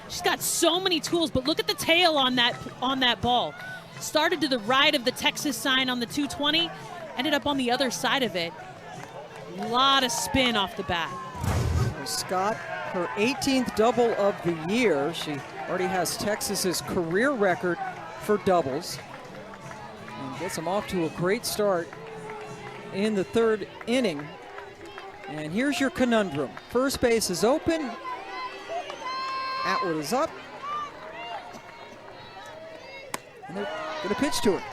She's got so many tools, but look at the tail on that ball. Started to the right of the Texas sign on the 220, ended up on the other side of it. A lot of spin off the bat. Scott, her 18th double of the year. She already has Texas's career record for doubles. And gets them off to a great start in the third inning. And here's your conundrum. First base is open. Atwood is up. Gonna pitch to her.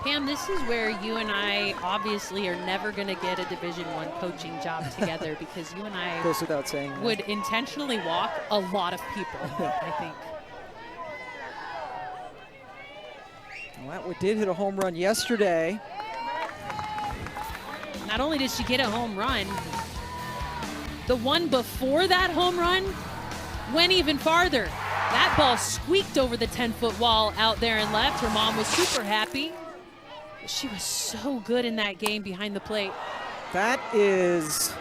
Pam, this is where you and I obviously are never going to get a Division I coaching job together because you and I Goes without saying. would intentionally walk a lot of people, I think. Well, Atwood did hit a home run yesterday. Not only did she get a home run, the one before that home run went even farther. That ball squeaked over the 10-foot wall out there and left. Her mom was super happy. She was so good in that game behind the plate. That is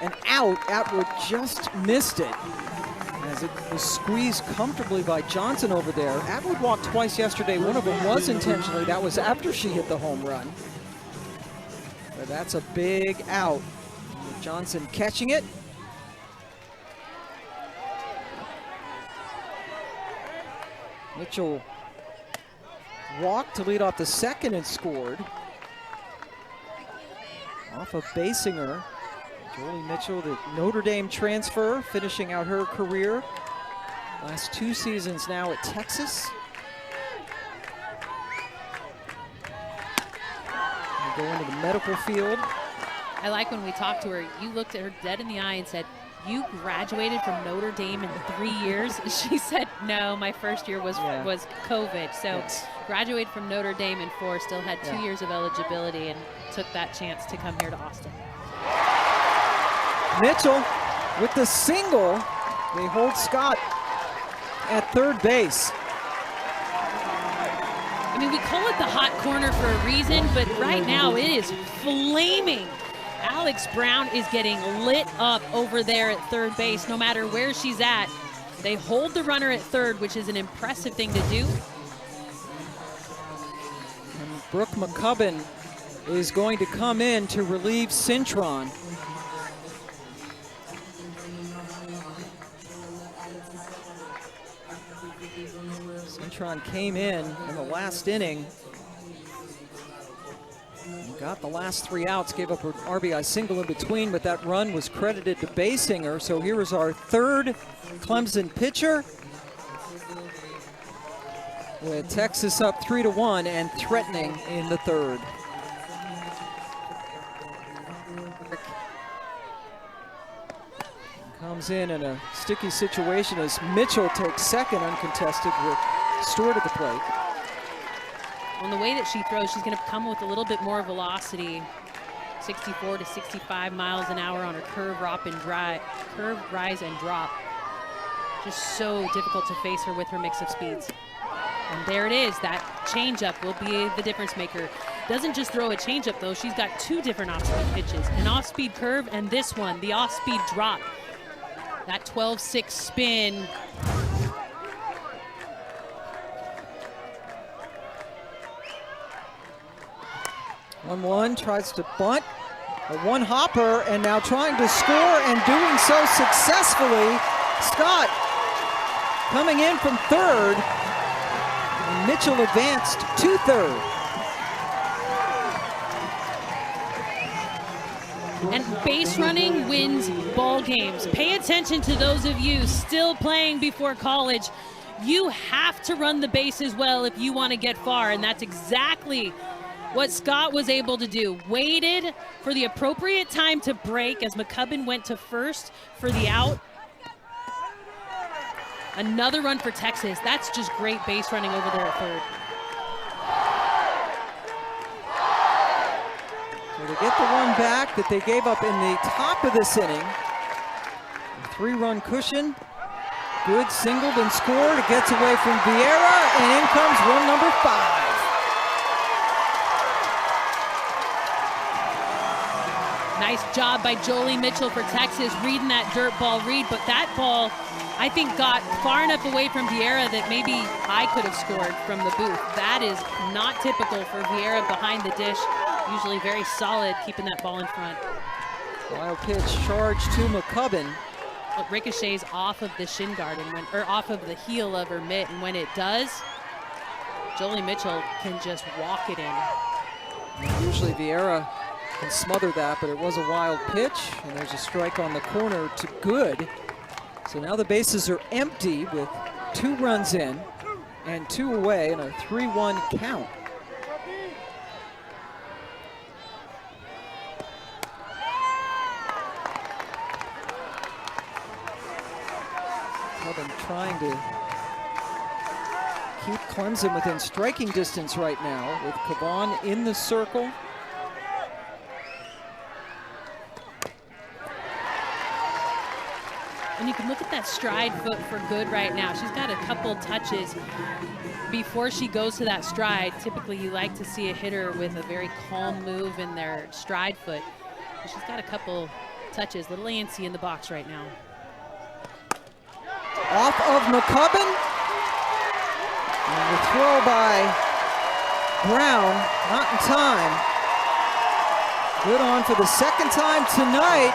an out. Atwood just missed it as it was squeezed comfortably by Johnson over there. Atwood walked twice yesterday. One of them was intentionally. That was after she hit the home run. But that's a big out. Johnson catching it. Mitchell walked to lead off the second and scored. Off of Basinger. Jolie Mitchell, the Notre Dame transfer, finishing out her career. Last 2 seasons now at Texas. Go into the medical field. I like when we talked to her, you looked at her dead in the eye and said, "You graduated from Notre Dame in 3 years?" She said, "No, my first year was COVID." So Yes. graduated from Notre Dame in 4, still had 2 years of eligibility and took that chance to come here to Austin. Mitchell with the single. They hold Scott at third base. I mean, we call it the hot corner for a reason, but right now it is flaming. Alex Brown is getting lit up over there at third base, no matter where she's at. They hold the runner at third, which is an impressive thing to do. And Brooke McCubbin is going to come in to relieve Cintron. Cintron came in the last inning. Got the last 3 outs, gave up an RBI single in between, but that run was credited to Basinger. So here is our third Clemson pitcher, with Texas up 3-1 and threatening in the third. Comes in a sticky situation as Mitchell takes second uncontested with Stewart at the plate. On the way that she throws, she's going to come with a little bit more velocity, 64 to 65 miles an hour on her curve rise and drop. Just so difficult to face her with her mix of speeds. And there it is. That changeup will be the difference maker. Doesn't just throw a changeup though. She's got 2 different off-speed pitches, an off-speed curve and this one, the off-speed drop. That 12-6 spin. 1-1, tries to bunt. A one-hopper, and now trying to score and doing so successfully. Scott coming in from third. And Mitchell advanced to third. And base running wins ball games. Pay attention to those of you still playing before college. You have to run the bases well if you want to get far, and that's exactly what Scott was able to do. Waited for the appropriate time to break as McCubbin went to first for the out. Another run for Texas. That's just great base running over there at third. So they get the one back that they gave up in the top of this inning. A 3-run cushion. Good, singled and scored. It gets away from Vieira, and in comes run number 5. Nice job by Jolie Mitchell for Texas, reading that dirt ball read, but that ball, I think, got far enough away from Vieira that maybe I could have scored from the booth. That is not typical for Vieira behind the dish. Usually very solid, keeping that ball in front. Wild pitch charge to McCubbin. It ricochets off of the shin guard or off of the heel of her mitt, and when it does, Jolie Mitchell can just walk it in. And usually Vieira can smother that, but it was a wild pitch, and there's a strike on the corner to good. So now the bases are empty with 2 runs in and 2 away in a 3-1 count. Clemson trying to keep Clemson within striking distance right now with Caban in the circle. And you can look at that stride foot for good right now. She's got a couple touches before she goes to that stride. Typically you like to see a hitter with a very calm move in their stride foot. But she's got a couple touches, little antsy in the box right now. Off of McCubbin. And the throw by Brown, not in time. Good on for the second time tonight.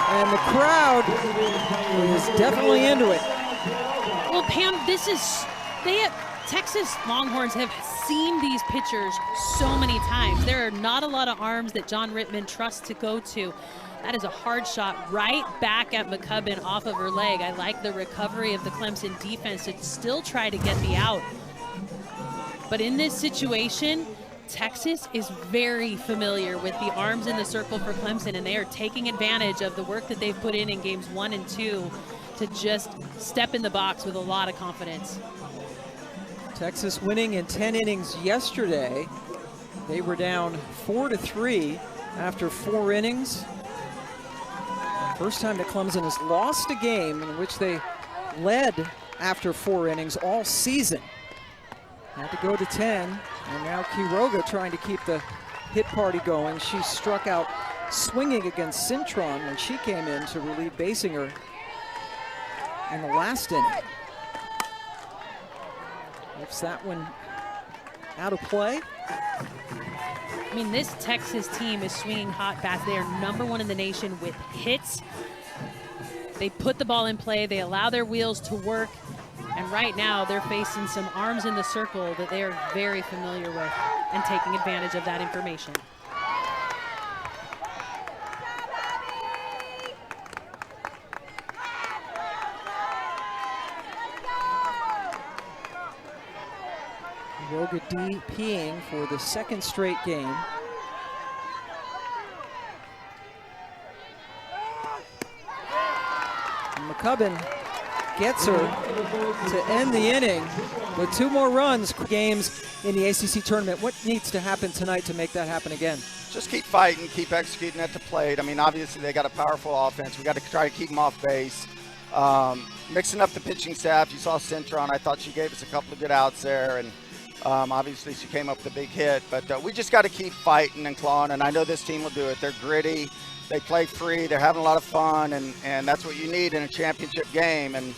And the crowd is definitely into it. Well, Pam, Texas Longhorns have seen these pitchers so many times. There are not a lot of arms that John Rittman trusts to go to. That is a hard shot right back at McCubbin off of her leg. I like the recovery of the Clemson defense to still try to get the out. But in this situation, Texas is very familiar with the arms in the circle for Clemson, and they are taking advantage of the work that they've put in games 1 and 2 to just step in the box with a lot of confidence. Texas winning in 10 innings yesterday. They were down 4-3 after 4 innings. First time that Clemson has lost a game in which they led after 4 innings all season. Had to go to 10, and now Quiroga trying to keep the hit party going. She struck out swinging against Cintron when she came in to relieve Basinger in the last inning. Lifts that one out of play. I mean, this Texas team is swinging hot bats. They are #1 in the nation with hits. They put the ball in play. They allow their wheels to work. And right now, they're facing some arms in the circle that they are very familiar with and taking advantage of that information. Quiroga DPing for the 2nd straight game. And McCubbin gets her to end the inning with 2 more runs. Games in the ACC tournament. What needs to happen tonight to make that happen again? Just keep fighting, keep executing at the plate. I mean, obviously they got a powerful offense. We got to try to keep them off base. Mixing up the pitching staff. You saw Cintron. I thought she gave us a couple of good outs there, and obviously she came up with a big hit. But we just got to keep fighting and clawing, and I know this team will do it. They're gritty. They play free. They're having a lot of fun, and that's what you need in a championship game. And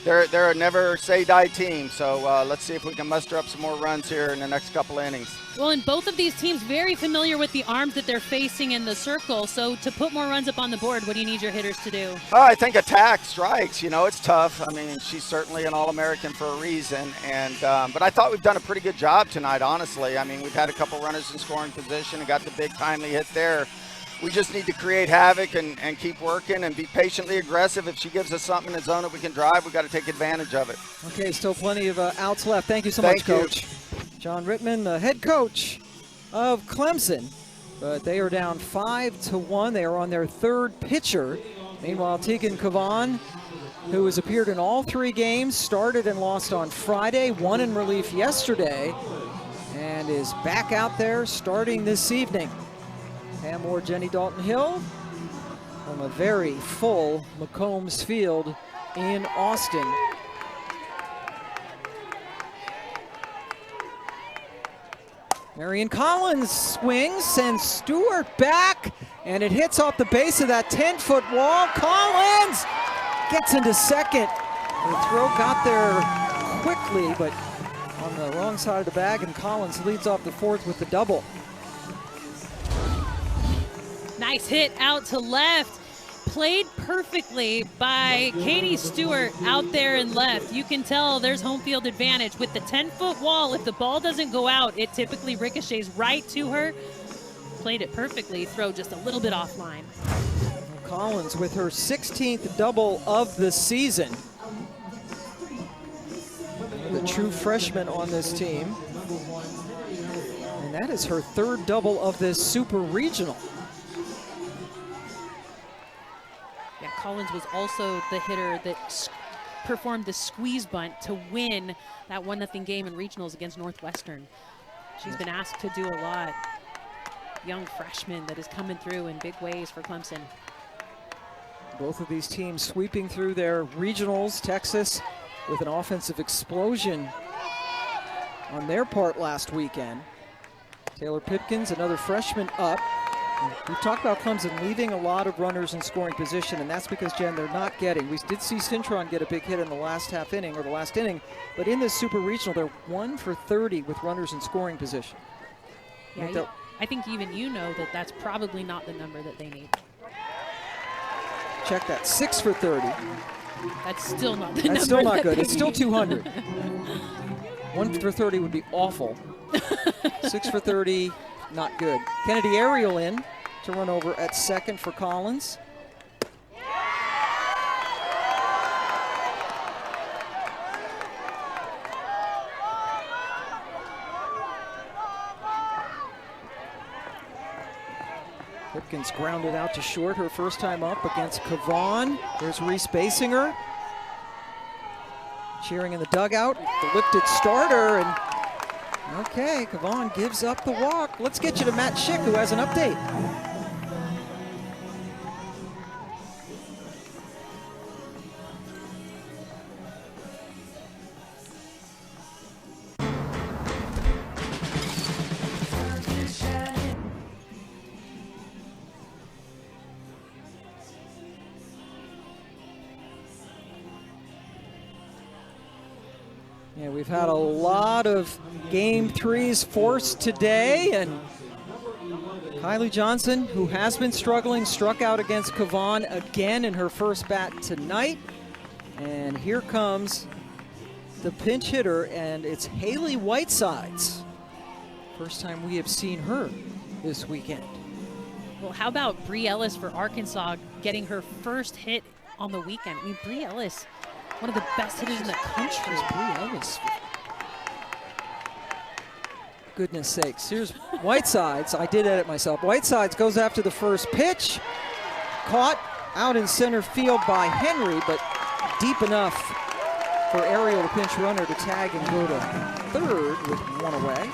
they're a never-say-die team. So let's see if we can muster up some more runs here in the next couple innings. Well, and both of these teams very familiar with the arms that they're facing in the circle. So to put more runs up on the board, what do you need your hitters to do? I think attack, strikes. You know, it's tough. I mean, she's certainly an All-American for a reason. And but I thought we've done a pretty good job tonight, honestly. I mean, we've had a couple runners in scoring position and got the big timely hit there. We just need to create havoc and keep working and be patiently aggressive. If she gives us something in the zone that we can drive, we've got to take advantage of it. Okay, still plenty of outs left. Thank you so much, Coach. John Rittman, the head coach of Clemson. But they are down 5-1. They are on their 3rd pitcher. Meanwhile, Tegan Caban, who has appeared in all 3 games, started and lost on Friday, won in relief yesterday, and is back out there starting this evening. Pam Moore, Jenny Dalton-Hill from a very full McCombs Field in Austin. Marion Collins swings, sends Stewart back, and it hits off the base of that 10-foot wall. Collins gets into second. The throw got there quickly, but on the wrong side of the bag, and Collins leads off the 4th with the double. Nice hit out to left. Played perfectly by Katie Stewart out there in left. You can tell there's home field advantage. With the 10-foot wall, if the ball doesn't go out, it typically ricochets right to her. Played it perfectly, throw just a little bit offline. Collins with her 16th double of the season. true freshman on this team. And that is her third double of this super regional. Yeah, Collins was also the hitter that performed the squeeze bunt to win that 1-0 game in regionals against Northwestern. She's been asked to do a lot. Young freshman that is coming through in big ways for Clemson. Both of these teams sweeping through their regionals. Texas with an offensive explosion on their part last weekend. Taylor Pipkins, another freshman up. We've talked about Clemson leaving a lot of runners in scoring position, and that's because, Jen, they're not getting. We did see Cintron get a big hit in the last half inning, or the last inning, but in this super regional, they're 1 for 30 with runners in scoring position. Yeah, I think even you know that that's probably not the number that they need. Check that, 6 for 30. That's still not the number. That's still not good. They It's still need. 200. 1 for 30 would be awful. 6 for 30, not good. Kennedy Ariel in to run over at second for Collins. Pipkins grounded out to short her first time up against Kavan. There's Reese Basinger cheering in the dugout. The lifted starter, and okay, Kavan gives up the walk. Let's get you to Matt Schick, who has an update. Yeah, we've had a lot of game threes forced today, and Kylie Johnson, who has been struggling, struck out against Kavan again in her first bat tonight. And here comes the pinch hitter, and it's Haley Whitesides. First time we have seen her this weekend. Well, how about Bree Ellis for Arkansas getting her first hit on the weekend? I mean, Bree Ellis, one of the best hitters in the country. Bree Ellis. Goodness sakes. Here's Whitesides. I did edit myself. Whitesides goes after the first pitch. Caught out in center field by Henry, but deep enough for Ariel, the pinch runner, to tag and go to third with one away.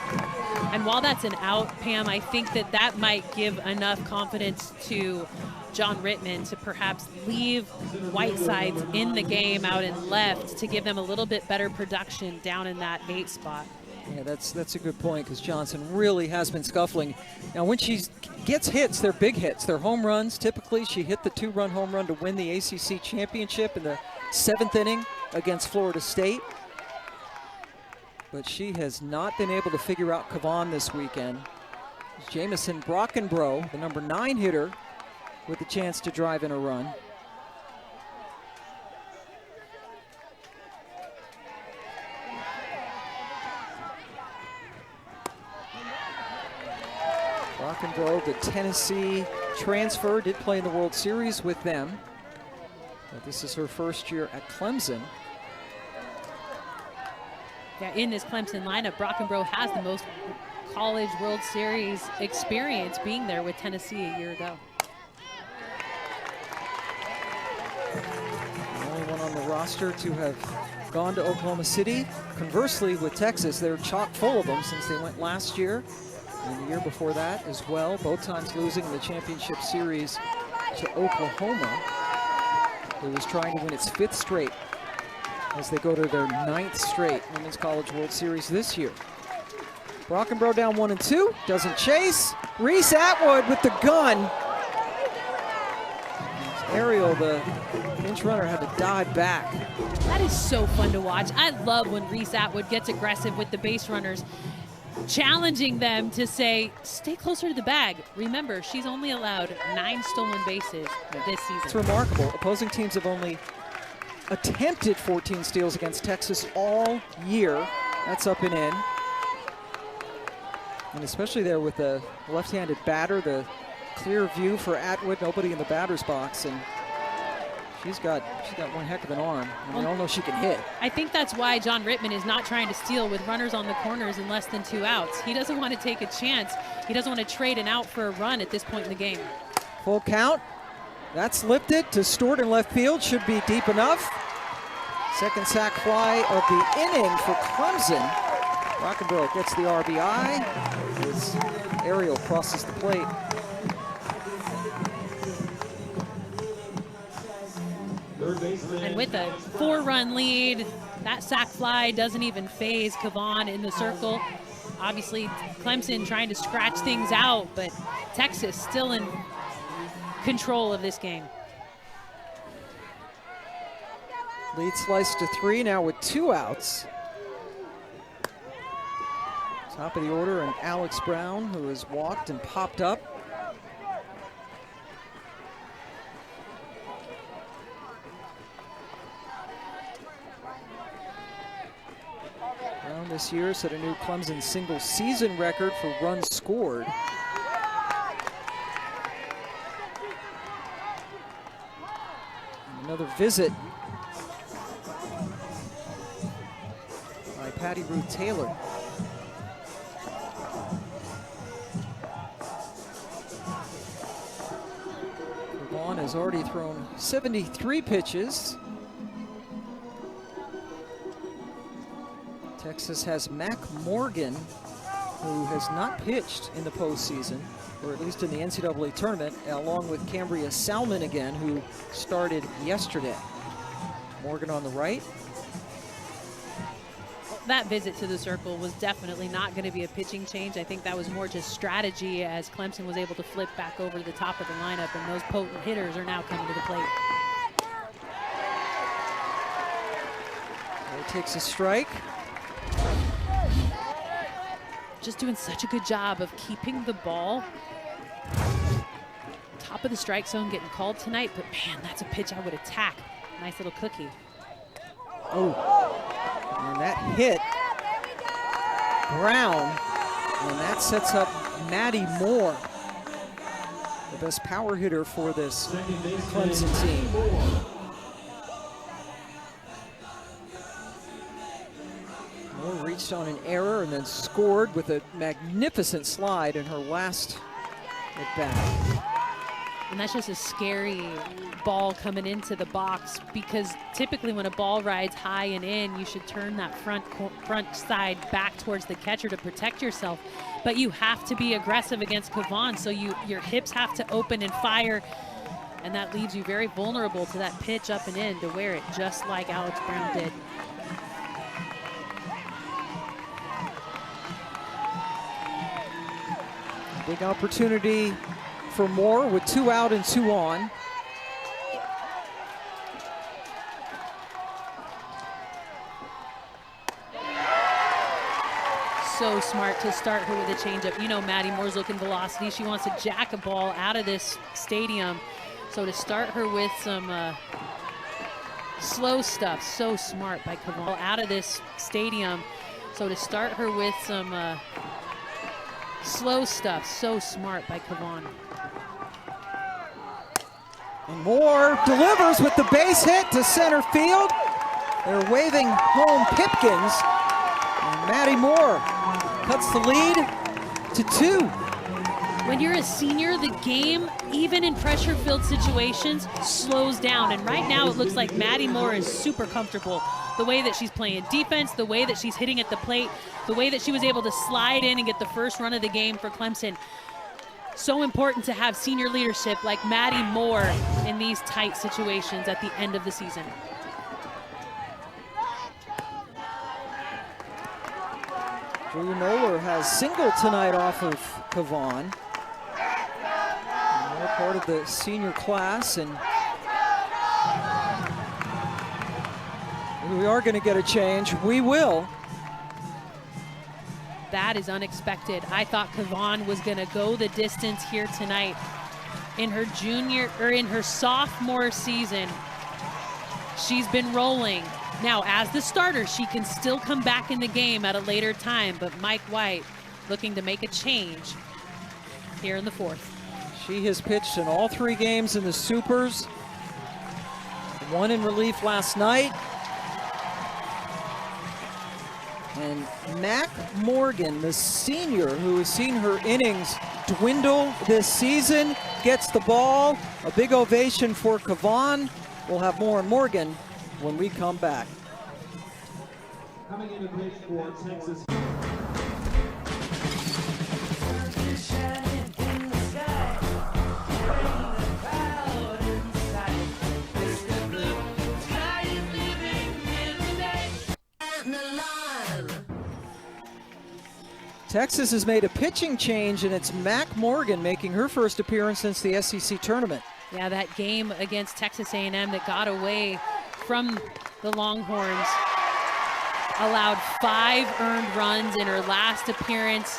And while that's an out, Pam, I think that that might give enough confidence to John Rittman to perhaps leave Whitesides in the game out in left to give them a little bit better production down in that 8 spot. Yeah, that's a good point, because Johnson really has been scuffling. Now, when she gets hits, they're big hits. They're home runs. Typically, she hit the 2-run home run to win the ACC championship in the 7th inning against Florida State. But she has not been able to figure out Kavan this weekend. Jamison Brockenbrough, the number 9 hitter, with a chance to drive in a run. Brockenbrough, the Tennessee transfer, did play in the World Series with them. But this is her first year at Clemson. Yeah, in this Clemson lineup, Brockenbrough has the most college World Series experience, being there with Tennessee a year ago. The only one on the roster to have gone to Oklahoma City. Conversely, with Texas, they're chock full of them since they went last year and the year before that as well, both times losing in the championship series to Oklahoma, who was trying to win its 5th straight as they go to their 9th straight Women's College World Series this year. Brockenbrough down 1-2, doesn't chase. Reese Atwood with the gun. Ariel, the pinch runner, had to dive back. That is so fun to watch. I love when Reese Atwood gets aggressive with the base runners, challenging them to say, stay closer to the bag. Remember, she's only allowed 9 stolen bases this season. It's remarkable. Opposing teams have only attempted 14 steals against Texas all year. That's up and in. And especially there with the left-handed batter, the clear view for Atwood, nobody in the batter's box, and She's got one heck of an arm, and we all know she can hit. I think that's why John Rittman is not trying to steal with runners on the corners and less than 2 outs. He doesn't want to take a chance. He doesn't want to trade an out for a run at this point in the game. Full count. That's lifted to Stewart in left field. Should be deep enough. Second sac fly of the inning for Clemson. Rockenborough gets the RBI as Ariel crosses the plate. And with a 4-run lead, that sac fly doesn't even phase Kavan in the circle. Obviously, Clemson trying to scratch things out, but Texas still in control of this game. Lead sliced to 3 now with 2 outs. Top of the order, and Alex Brown, who has walked and popped up. Brown this year set a new Clemson single season record for runs scored. Another visit by Patty Ruth Taylor. Vaughn has already thrown 73 pitches. Texas has Mac Morgan, who has not pitched in the postseason, or at least in the NCAA tournament, along with Cambria Salmon again, who started yesterday. Morgan on the right. That visit to the circle was definitely not going to be a pitching change. I think that was more just strategy as Clemson was able to flip back over to the top of the lineup, and those potent hitters are now coming to the plate. There takes a strike. Just doing such a good job of keeping the ball top of the strike zone, getting called tonight, but man, that's a pitch I would attack. Nice little cookie. Oh, and that hit Brown, and that sets up Maddie Moore, the best power hitter for this Clemson team. Moore reached on an error and then scored with a magnificent slide in her last at bat. And that's just a scary ball coming into the box, because typically when a ball rides high and in, you should turn that front side back towards the catcher to protect yourself. But you have to be aggressive against Kavan, so your hips have to open and fire, and that leaves you very vulnerable to that pitch up and in to wear it, just like Alex Brown did. Big opportunity for Moore with 2 out and 2 on. So smart to start her with a changeup. You know, Maddie Moore's looking velocity. She wants to jack a ball out of this stadium. So to start her with some slow stuff, so smart by Kavan. Out of this stadium. So to start her with some slow stuff, so smart by Kavan. And Moore delivers with the base hit to center field. They're waving home Pipkins. And Maddie Moore cuts the lead to 2. When you're a senior, the game, even in pressure-filled situations, slows down. And right now it looks like Maddie Moore is super comfortable. The way that she's playing defense, the way that she's hitting at the plate, the way that she was able to slide in and get the first run of the game for Clemson. So important to have senior leadership like Maddie Moore in these tight situations at the end of the season. Julia Noller has singled tonight off of Kavan. They're part of the senior class, and we are going to get a change. We will. That is unexpected. I thought Kavan was going to go the distance here tonight. In her sophomore season, she's been rolling. Now, as the starter, she can still come back in the game at a later time, but Mike White looking to make a change here in the 4th. She has pitched in all 3 games in the Supers. One in relief last night. And Mac Morgan, the senior who has seen her innings dwindle this season, gets the ball. A big ovation for Kavan. We'll have more on Morgan when we come back. Coming into pitch for Texas. Texas has made a pitching change, and it's Mac Morgan making her first appearance since the SEC tournament. Yeah, that game against Texas A&M that got away from the Longhorns allowed 5 earned runs in her last appearance.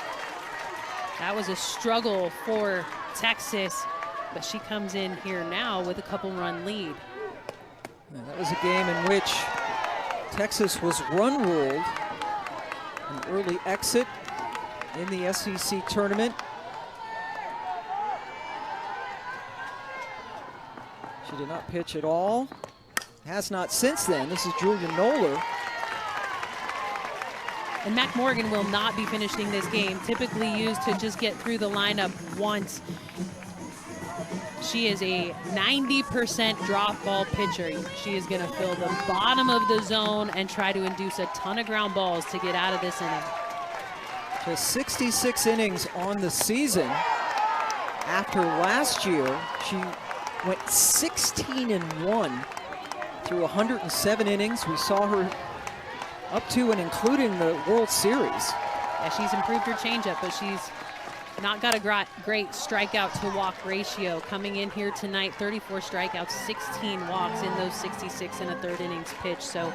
That was a struggle for Texas, but she comes in here now with a couple-run lead. And that was a game in which Texas was run ruled, an early exit in the SEC tournament. She did not pitch at all. Has not since then. This is Julia Noller. And Mac Morgan will not be finishing this game, typically used to just get through the lineup once. She is a 90% drop ball pitcher. She is going to fill the bottom of the zone and try to induce a ton of ground balls to get out of this inning. Just 66 innings on the season. After last year, she went 16-1 through 107 innings. We saw her up to and including the World Series. Yeah, she's improved her changeup, but she's not got a great strikeout to walk ratio. Coming in here tonight, 34 strikeouts, 16 walks in those 66 and a third innings pitch. So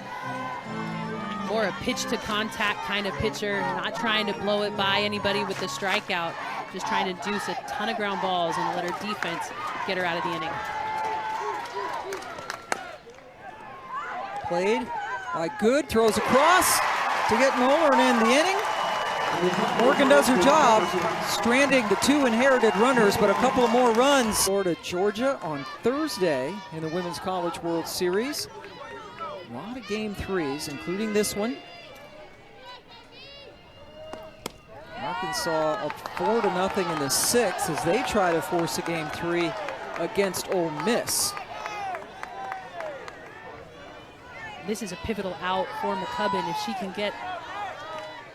more a pitch to contact kind of pitcher, not trying to blow it by anybody with the strikeout, just trying to induce a ton of ground balls and let her defense get her out of the inning. Played by Good, throws across to get Noller in the inning. Morgan does her job, stranding the 2 inherited runners, but a couple of more runs. Florida, Georgia on Thursday in the Women's College World Series. A lot of game 3s, including this one. Arkansas up 4-0 in the 6th as they try to force a game 3 against Ole Miss. This is a pivotal out for McCubbin. If she can get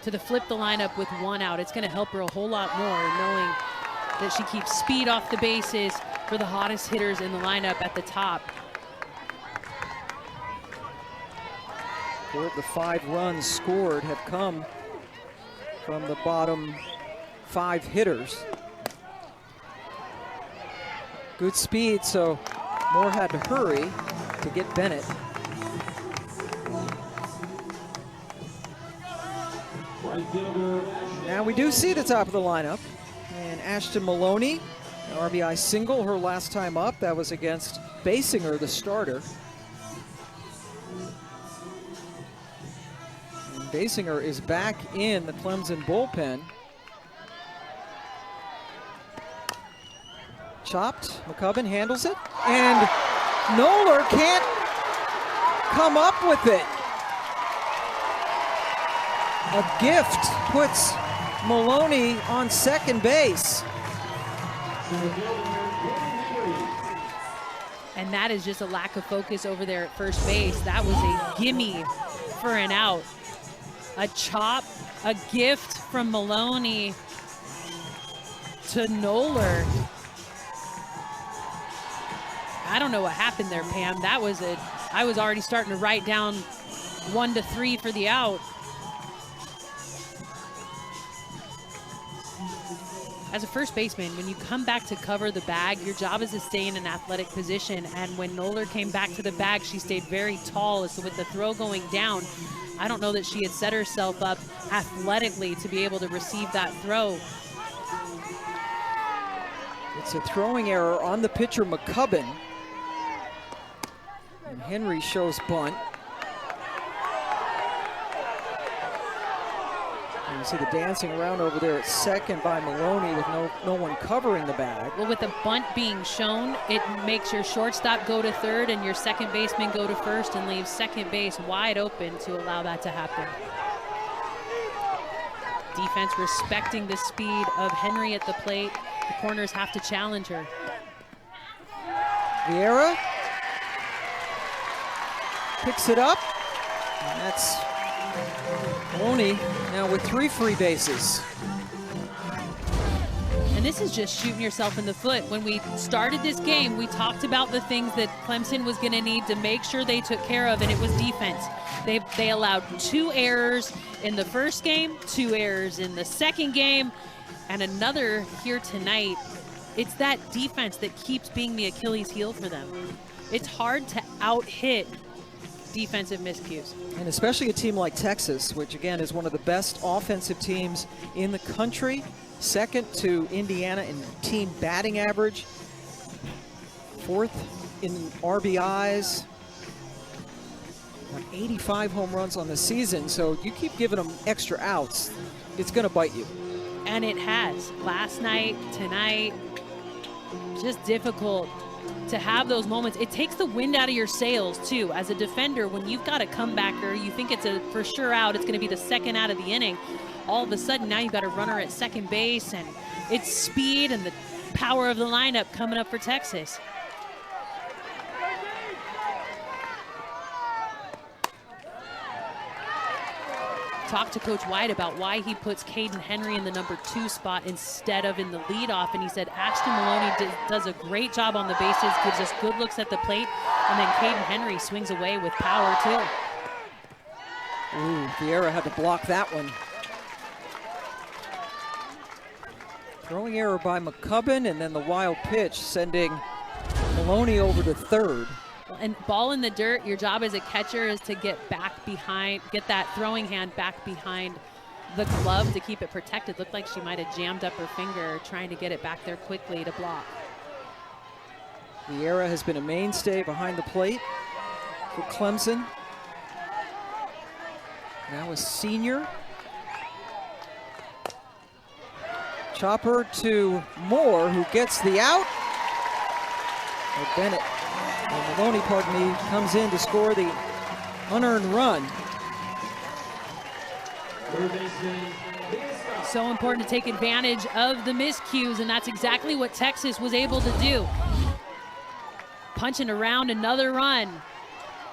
to flip the lineup with 1 out, it's going to help her a whole lot more, knowing that she keeps speed off the bases for the hottest hitters in the lineup at the top. 4 of the 5 runs scored have come from the bottom 5 hitters. Good speed, so Moore had to hurry to get Bennett. Now we do see the top of the lineup, and Ashton Maloney, an RBI single her last time up. That was against Basinger, the starter. And Basinger is back in the Clemson bullpen. Chopped, McCubbin handles it, and Noller can't come up with it. A gift puts Maloney on second base. And that is just a lack of focus over there at first base. That was a gimme for an out. A chop, a gift from Maloney to Noller. I don't know what happened there, Pam. That was it. I was already starting to write down 1-3 for the out. As a first baseman, when you come back to cover the bag, your job is to stay in an athletic position. And when Noller came back to the bag, she stayed very tall. So with the throw going down, I don't know that she had set herself up athletically to be able to receive that throw. It's a throwing error on the pitcher, McCubbin. And Henry shows bunt. And You see the dancing around over there at second by Maloney with no one covering the bag. Well, with the bunt being shown, it makes your shortstop go to third and your second baseman go to first and leaves second base wide open to allow that to happen. Defense respecting the speed of Henry at the plate. The corners have to challenge her. Vieira picks it up. And that's Maloney now with 3 free bases. And this is just shooting yourself in the foot. When we started this game, we talked about the things that Clemson was going to need to make sure they took care of, and it was defense. They allowed 2 errors in the first game, 2 errors in the second game, and another here tonight. It's that defense that keeps being the Achilles heel for them. It's hard to out-hit defensive miscues. And especially a team like Texas, which again is one of the best offensive teams in the country, second to Indiana in team batting average, 4th in RBIs, 85 home runs on the season. So you keep giving them extra outs, it's going to bite you. And it has. Last night, tonight, just difficult to have those moments. It takes the wind out of your sails too. As a defender, when you've got a comebacker, you think it's a for sure out, it's going to be the second out of the inning. All of a sudden now you've got a runner at second base, and it's speed and the power of the lineup coming up for Texas. Talked to Coach White about why he puts Caden Henry in the number 2 spot instead of in the leadoff, and he said Ashton Maloney does a great job on the bases, gives us good looks at the plate, and then Caden Henry swings away with power too. Ooh, Vieira had to block that one. Throwing error by McCubbin, and then the wild pitch sending Maloney over to third. And ball in the dirt, your job as a catcher is to get back behind, get that throwing hand back behind the glove to keep it protected. Looked like she might have jammed up her finger trying to get it back there quickly to block. Vieira has been a mainstay behind the plate for Clemson. Now a senior. Chopper to Moore, who gets the out. Bennett. Maloney, pardon me, comes in to score the unearned run. So important to take advantage of the miscues, and that's exactly what Texas was able to do. Punching around another run.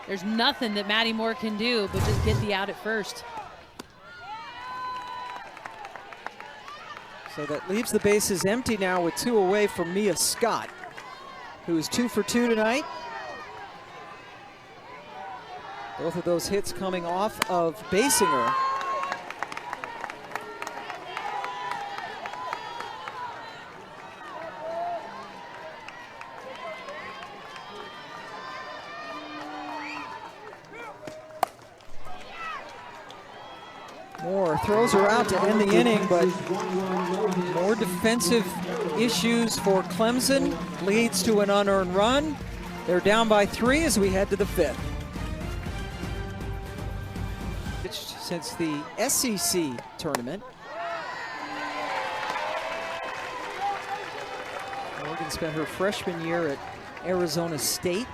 There's nothing that Maddie Moore can do but just get the out at first. So that leaves the bases empty now with 2 away from Mia Scott, who is 2 for 2 tonight. Both of those hits coming off of Basinger. Moore throws her out to end the inning, but more defensive issues for Clemson leads to an unearned run. They're down by 3 as we head to the 5th. Since the SEC tournament. Morgan spent her freshman year at Arizona State.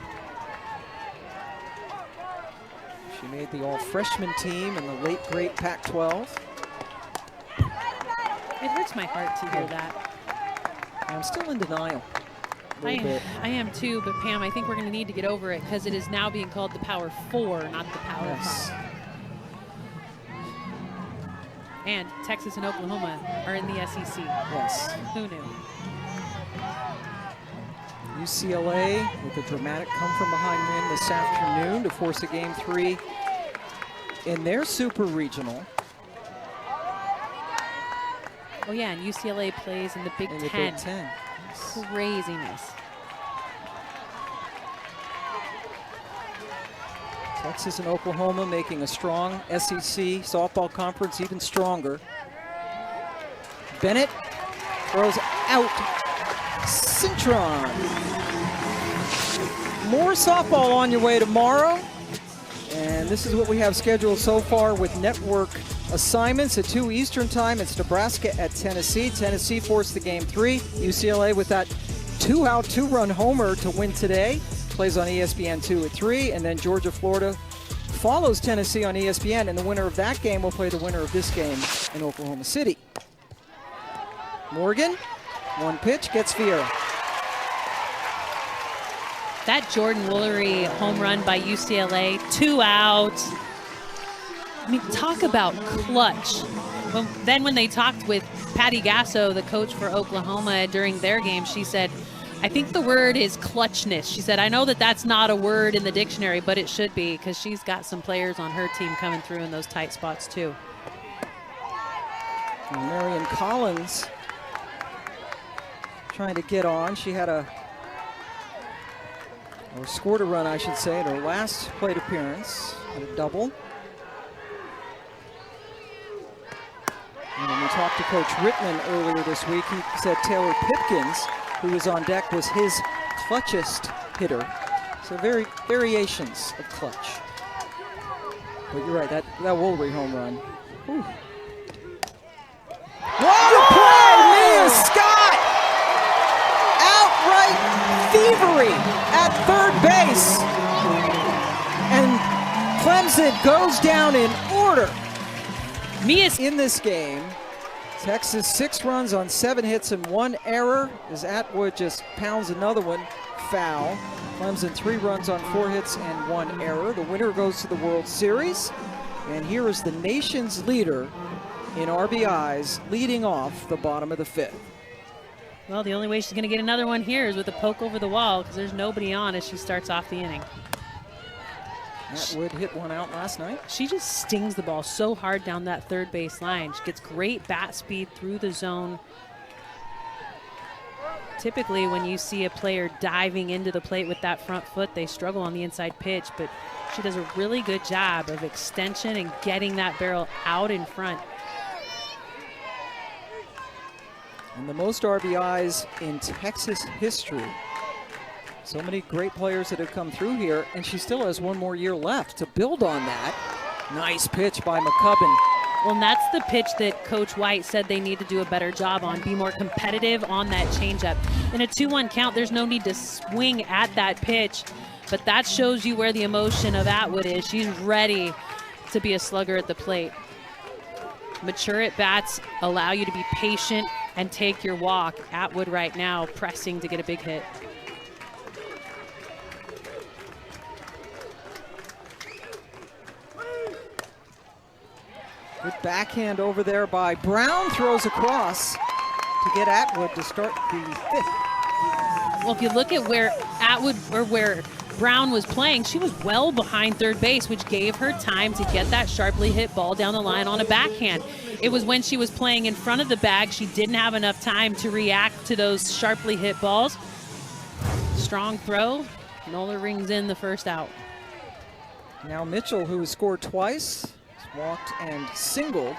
She made the all-freshman team in the late, great Pac-12. It hurts my heart to hear that. I'm still in denial. I am too, but Pam, I think we're going to need to get over it because it is now being called the Power 4, not the Power 5. And Texas and Oklahoma are in the SEC. Yes. Who knew? UCLA with a dramatic come-from-behind win this afternoon to force a Game 3 in their Super Regional. Oh yeah, and UCLA plays in the Big Ten. The Big Ten. Craziness. Texas and Oklahoma making a strong SEC softball conference even stronger. Bennett throws out Cintron. More softball on your way tomorrow. And this is what we have scheduled so far with network assignments at 2 Eastern time. It's Nebraska at Tennessee. Tennessee forced the game 3. UCLA with that 2-out, 2-run homer to win today. Plays on ESPN2 at 3. And then Georgia, Florida follows Tennessee on ESPN. And the winner of that game will play the winner of this game in Oklahoma City. Morgan, 1 pitch, gets Fiera. That Jordan Woolery home run by UCLA, 2 outs. I mean, talk about clutch. When they talked with Patty Gasso, the coach for Oklahoma, during their game, she said, I think the word is clutchness. She said, I know that that's not a word in the dictionary, but it should be, because she's got some players on her team coming through in those tight spots too. And Marion Collins trying to get on. She had or scored a run, I should say, in her last plate appearance. Had a double. And when we talked to Coach Rittman earlier this week, he said Taylor Pipkins, who was on deck, was his clutchest hitter. So variations of clutch. But you're right, that Woolery home run. Whew. What a play! Mia Scott! Outright thievery at third base. And Clemson goes down in order. Mia's in this game. Texas 6 runs on 7 hits and 1 error as Atwood just pounds another one foul. Clemson 3 runs on 4 hits and 1 error. The winner goes to the World Series. And here is the nation's leader in RBIs leading off the bottom of the 5th. Well, the only way she's going to get another one here is with a poke over the wall, because there's nobody on as she starts off the inning. Atwood hit 1 out last night. She just stings the ball so hard down that third base line. She gets great bat speed through the zone. Typically, when you see a player diving into the plate with that front foot, they struggle on the inside pitch, but she does a really good job of extension and getting that barrel out in front. And the most RBIs in Texas history. So many great players that have come through here, and she still has 1 more year left to build on that. Nice pitch by McCubbin. Well, and that's the pitch that Coach White said they need to do a better job on, be more competitive on that changeup. In a 2-1 count, there's no need to swing at that pitch, but that shows you where the emotion of Atwood is. She's ready to be a slugger at the plate. Mature at-bats allow you to be patient and take your walk. Atwood right now pressing to get a big hit. Good backhand over there by Brown, throws across to get Atwood to start the 5th. Well, if you look at where Atwood, or where Brown was playing, she was well behind third base, which gave her time to get that sharply hit ball down the line on a backhand. It was when she was playing in front of the bag, she didn't have enough time to react to those sharply hit balls. Strong throw. Nola rings in the first out. Now Mitchell, who has scored twice, walked and singled.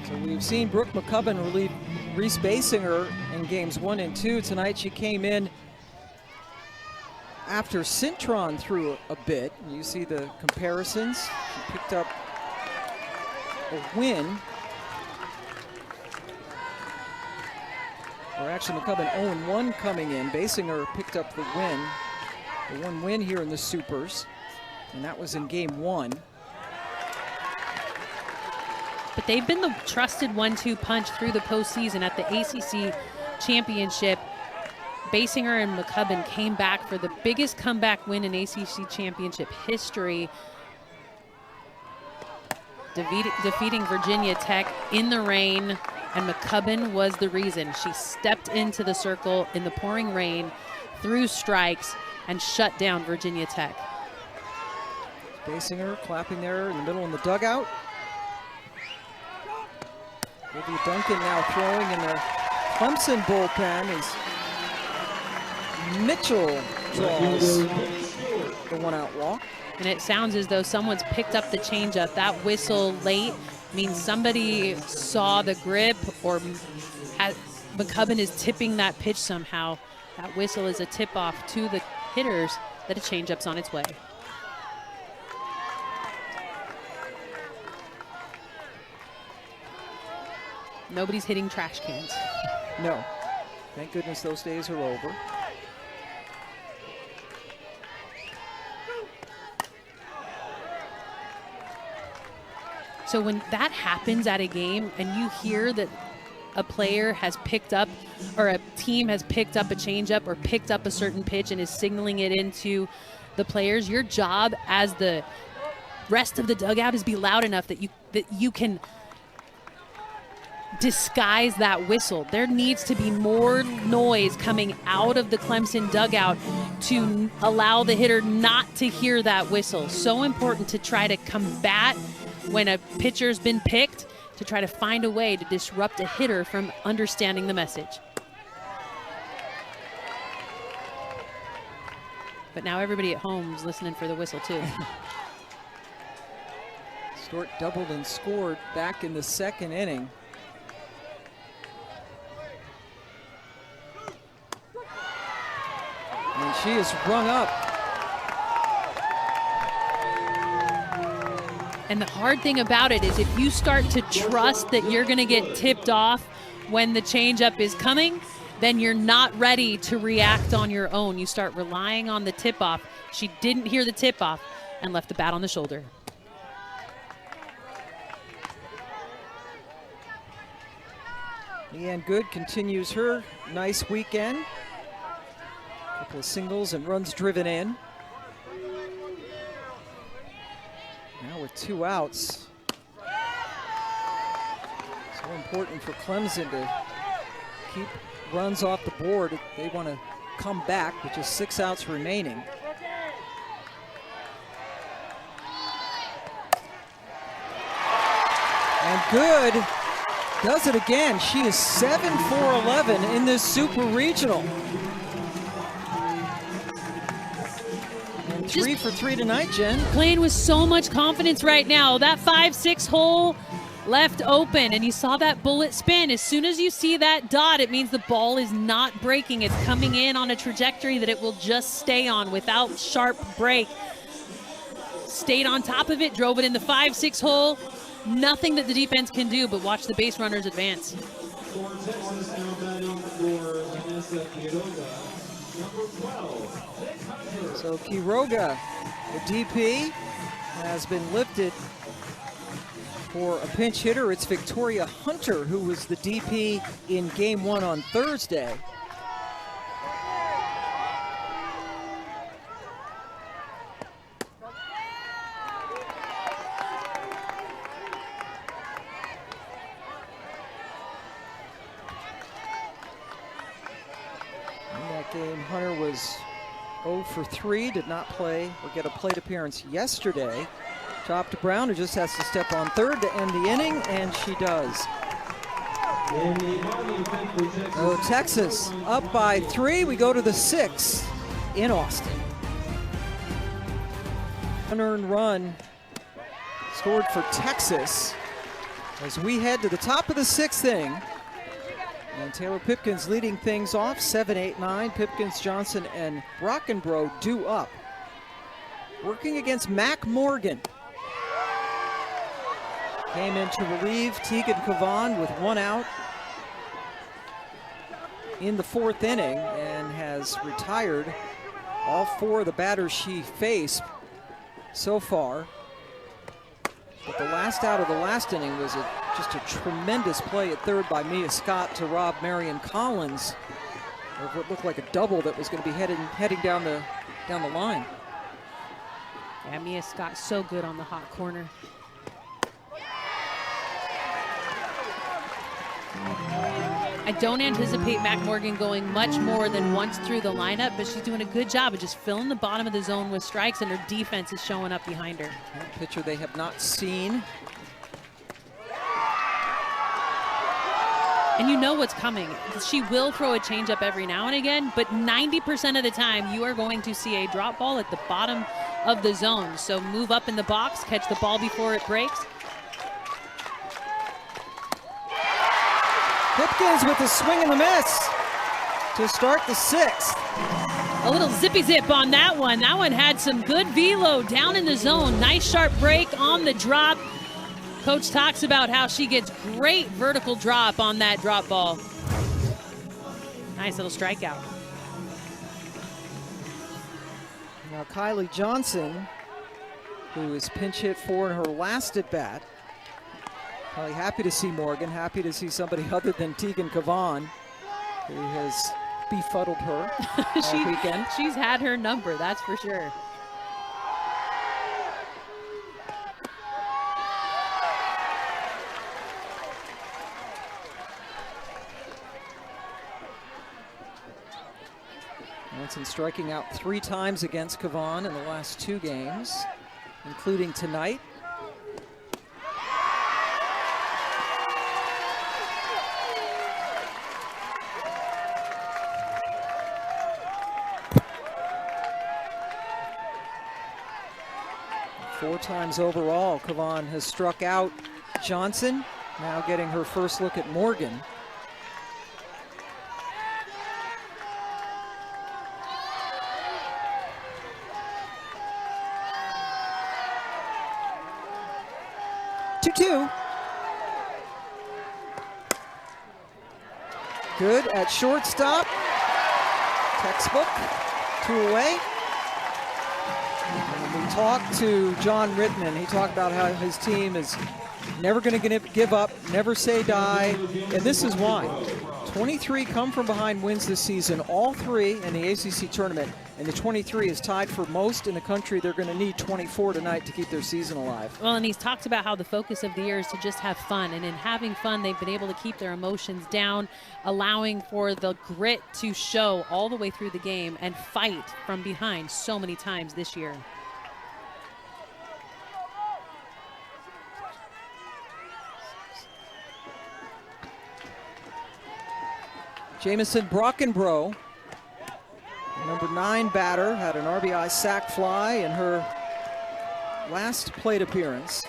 So we've seen Brooke McCubbin relieve Reese Basinger in games 1 and 2. Tonight she came in after Cintron threw a bit. You see the comparisons. She picked up a win. Or actually McCubbin 0-1 coming in. Basinger picked up the win. The 1 win here in the Supers. And that was in game 1. But they've been the trusted 1-2 punch through the postseason. At the ACC championship, Basinger and McCubbin came back for the biggest comeback win in ACC championship history, defeating Virginia Tech in the rain, and McCubbin was the reason. She stepped into the circle in the pouring rain, threw strikes, and shut down Virginia Tech. Basinger clapping there in the middle in the dugout. Olivia Duncan now throwing in the Clemson bullpen as Mitchell draws the 1-out walk. And it sounds as though someone's picked up the changeup. That whistle late means somebody saw the grip, or McCubbin is tipping that pitch somehow. That whistle is a tip-off to the hitters that a changeup's on its way. Nobody's hitting trash cans. No. Thank goodness those days are over. So when that happens at a game and you hear that a player has picked up, or a team has picked up a changeup or picked up a certain pitch and is signaling it into the players, your job as the rest of the dugout is be loud enough that you can disguise that whistle. There needs to be more noise coming out of the Clemson dugout to allow the hitter not to hear that whistle. So important to try to combat when a pitcher's been picked, to try to find a way to disrupt a hitter from understanding the message. But now everybody at home is listening for the whistle too. Stewart doubled and scored back in the second inning. And she is rung up. And the hard thing about it is if you start to trust that you're going to get tipped off when the changeup is coming, then you're not ready to react on your own. You start relying on the tip-off. She didn't hear the tip-off and left the bat on the shoulder. Leanne Good continues her nice weekend. A couple of singles and runs driven in. Now with 2 outs. So important for Clemson to keep runs off the board if they want to come back with just 6 outs remaining. And Good does it again. She is 7 for 11 in this Super Regional. And 3 for 3 tonight, Jen. Playing with so much confidence right now. That 5-6 hole left open, and you saw that bullet spin. As soon as you see that dot, it means the ball is not breaking. It's coming in on a trajectory that it will just stay on without sharp break. Stayed on top of it, drove it in the 5-6 hole. Nothing that the defense can do but watch the base runners advance. So Quiroga, the DP, has been lifted for a pinch hitter. It's Victoria Hunter, who was the DP in Game 1 on Thursday. Game, Hunter was 0 for 3, did not play or get a plate appearance yesterday. Top to Brown, who just has to step on third to end the inning, and she does. Oh, Texas up by 3. We go to the 6th in Austin. Unearned run scored for Texas as we head to the top of the 6th inning. And Taylor Pipkins leading things off, 7-8-9. Pipkins, Johnson, and Brockenbrough due up. Working against Mac Morgan. Came in to relieve Tegan Cavan with 1 out in the 4th inning and has retired all 4 of the batters she faced so far. But the last out of the last inning was just a tremendous play at third by Mia Scott to rob Marion Collins of what looked like a double that was going to be heading down the line. Yeah, Mia Scott so good on the hot corner. I don't anticipate Mac Morgan going much more than once through the lineup, but she's doing a good job of just filling the bottom of the zone with strikes, and her defense is showing up behind her. That pitcher they have not seen. And you know what's coming. She will throw a changeup every now and again, but 90% of the time you are going to see a drop ball at the bottom of the zone. So move up in the box, catch the ball before it breaks. Hipkins with the swing and the miss to start the 6th. A little zippy zip on that one. That one had some good velo down in the zone. Nice sharp break on the drop. Coach talks about how she gets great vertical drop on that drop ball. Nice little strikeout. Now Kylie Johnson, who was pinch hit for in her last at bat. Probably happy to see Morgan, happy to see somebody other than Tegan Cavan, who has befuddled her all weekend. She's had her number, that's for sure. Johnson striking out 3 times against Cavan in the last 2 games, including tonight. Four times overall, Cavan has struck out Johnson, now getting her first look at Morgan. Two. Good at shortstop. Textbook. 2 away. And we talked to John Rittman. He talked about how his team is never going to give up, never say die, and this is why. 23 come from behind wins this season, all 3 in the ACC tournament, and the 23 is tied for most in the country. They're going to need 24 tonight to keep their season alive. Well, and he's talked about how the focus of the year is to just have fun, and in having fun, they've been able to keep their emotions down, allowing for the grit to show all the way through the game and fight from behind so many times this year. Jamison Brockenbrough, number 9 batter, had an RBI sac fly in her last plate appearance.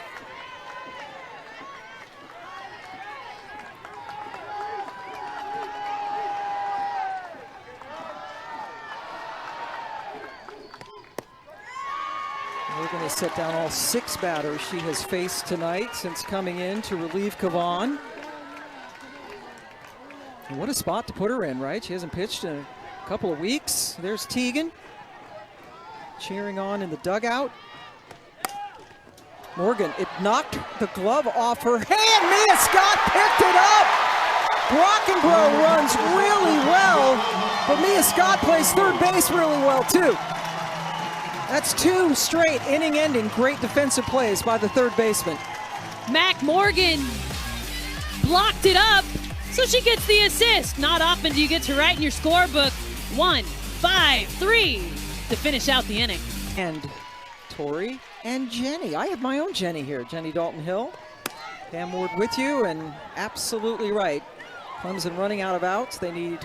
We're going to set down all 6 batters she has faced tonight since coming in to relieve Cavan. What a spot to put her in, right? She hasn't pitched in a couple of weeks. There's Tegan cheering on in the dugout. Morgan, it knocked the glove off her hand. Mia Scott picked it up. Brockenbrough runs really well, but Mia Scott plays third base really well too. That's 2 straight inning-ending great defensive plays by the third baseman. Mac Morgan blocked it up, so she gets the assist. Not often do you get to write in your scorebook 1, 5, 3 to finish out the inning. And Tori and Jenny. I have my own Jenny here, Jenny Dalton Hill. Pam Ward with you, and absolutely right. Clemson running out of outs. They need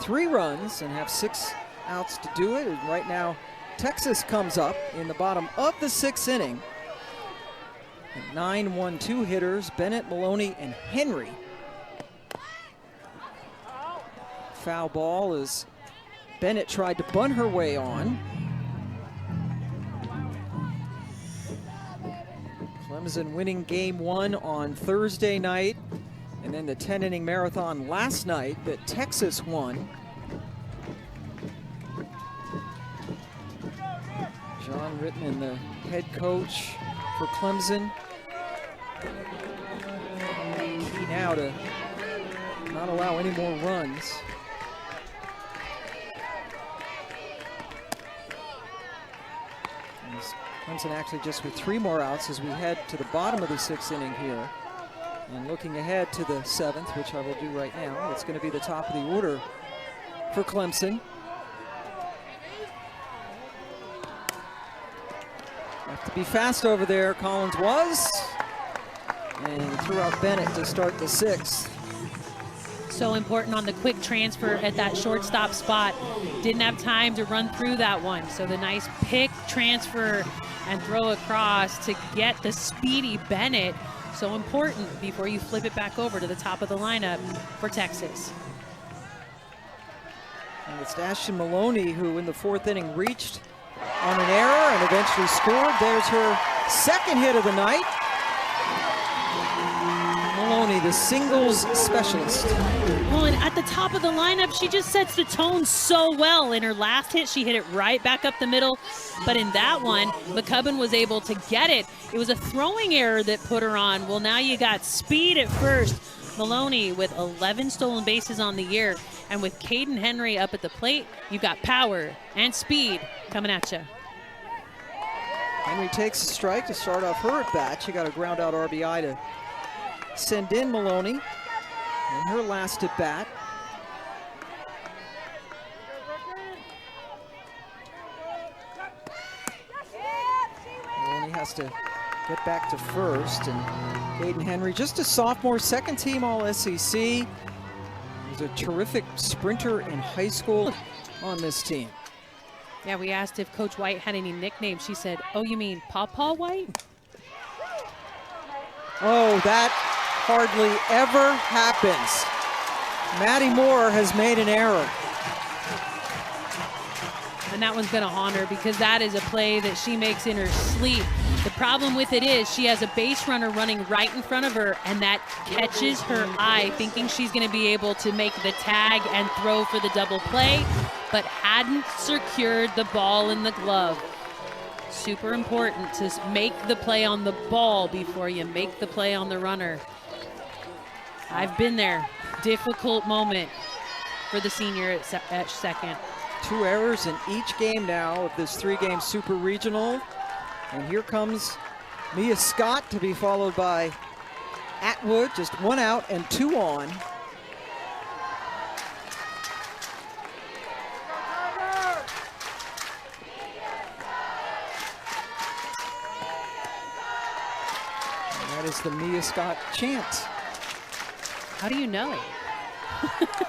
3 runs and have 6 outs to do it. And right now, Texas comes up in the bottom of the 6th inning. 9-1-2 hitters, Bennett, Maloney, and Henry. Foul ball as Bennett tried to bunt her way on. Clemson winning game 1 on Thursday night, and then the 10-inning marathon last night that Texas won. John Rittman, the head coach for Clemson. Key now to not allow any more runs. Clemson actually just with 3 more outs as we head to the bottom of the 6th inning here. And looking ahead to the 7th, which I will do right now. It's going to be the top of the order for Clemson. Have to be fast over there, Collins was. And threw out Bennett to start the 6th. So important on the quick transfer at that shortstop spot. Didn't have time to run through that one. So the nice pick, transfer, and throw across to get the speedy Bennett. So important before you flip it back over to the top of the lineup for Texas. And it's Ashton Maloney who in the 4th inning reached on an error and eventually scored. There's her 2nd hit of the night. Maloney, the singles specialist. Well, and at the top of the lineup, she just sets the tone so well. In her last hit, she hit it right back up the middle. But in that one, McCubbin was able to get it. It was a throwing error that put her on. Well, now you got speed at first. Maloney with 11 stolen bases on the year. And with Caden Henry up at the plate, you've got power and speed coming at you. Henry takes a strike to start off her at bat. She got a ground out RBI to send in Maloney in her last at bat. Maloney has to get back to first, and Caden Henry, just a sophomore, 2nd team All-SEC. He was a terrific sprinter in high school on this team. Yeah, we asked if Coach White had any nicknames. She said, "Oh, you mean Pawpaw White?" Oh, that hardly ever happens. Maddie Moore has made an error. And that one's going to haunt her because that is a play that she makes in her sleep. The problem with it is she has a base runner running right in front of her, and that catches her eye, thinking she's going to be able to make the tag and throw for the double play, but hadn't secured the ball in the glove. Super important to make the play on the ball before you make the play on the runner. I've been there. Difficult moment for the senior at second. 2 errors in each game now of this 3-game Super Regional. And here comes Mia Scott to be followed by Atwood, just 1 out and 2 on. And that is the Mia Scott chant. How do you know?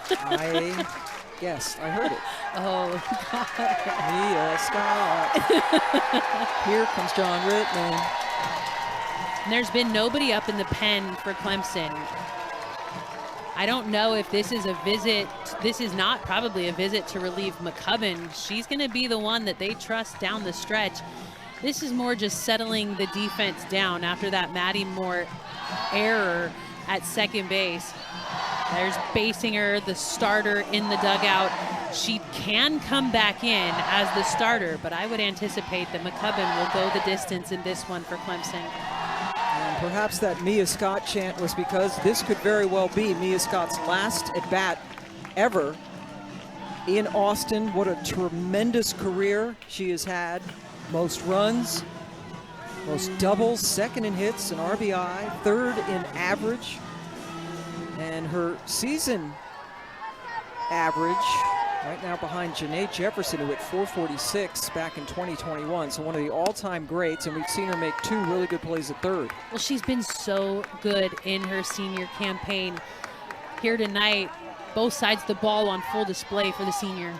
I guessed, I heard it. Oh, God. Mia Scott. Here comes John Rittman. And there's been nobody up in the pen for Clemson. I don't know if this is a visit. This is not probably a visit to relieve McCubbin. She's going to be the one that they trust down the stretch. This is more just settling the defense down after that Maddie Moore error at second base. There's Basinger, the starter in the dugout. She can come back in as the starter, but I would anticipate that McCubbin will go the distance in this one for Clemson. And perhaps that Mia Scott chant was because this could very well be Mia Scott's last at-bat ever in Austin. What a tremendous career she has had. Most runs, most doubles, 2nd in hits and RBI, 3rd in average. And her season average right now behind Janae Jefferson, who hit .446 back in 2021. So one of the all-time greats, and we've seen her make 2 really good plays at third. Well, she's been so good in her senior campaign. Here tonight, both sides of the ball on full display for the senior.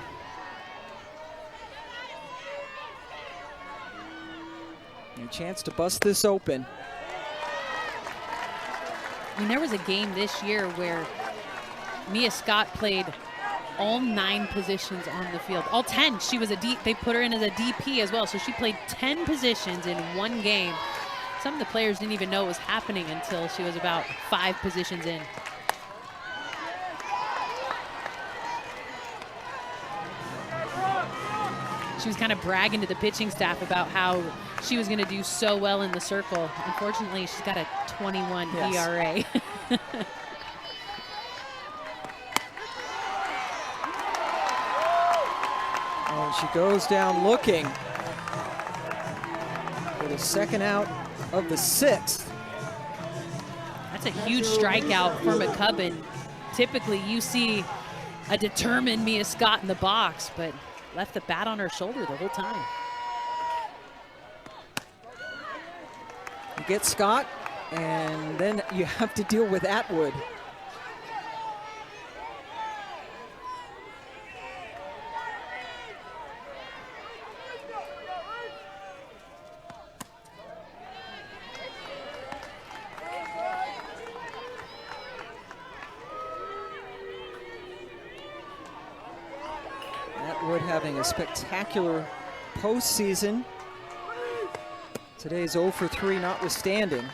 And a chance to bust this open. I mean, there was a game this year where Mia Scott played all 9 positions on the field. All 10. She was they put her in as a DP as well. So she played 10 positions in one game. Some of the players didn't even know it was happening until she was about 5 positions in. She was kind of bragging to the pitching staff about how she was going to do so well in the circle. Unfortunately, she's got a 21 ERA. And she goes down looking for the 2nd out of the 6th. That's a huge strikeout for McCubbin. Typically, you see a determined Mia Scott in the box, but left the bat on her shoulder the whole time. You get Scott, and then you have to deal with Atwood. Atwood having a spectacular postseason. Today's 0 for 3 notwithstanding,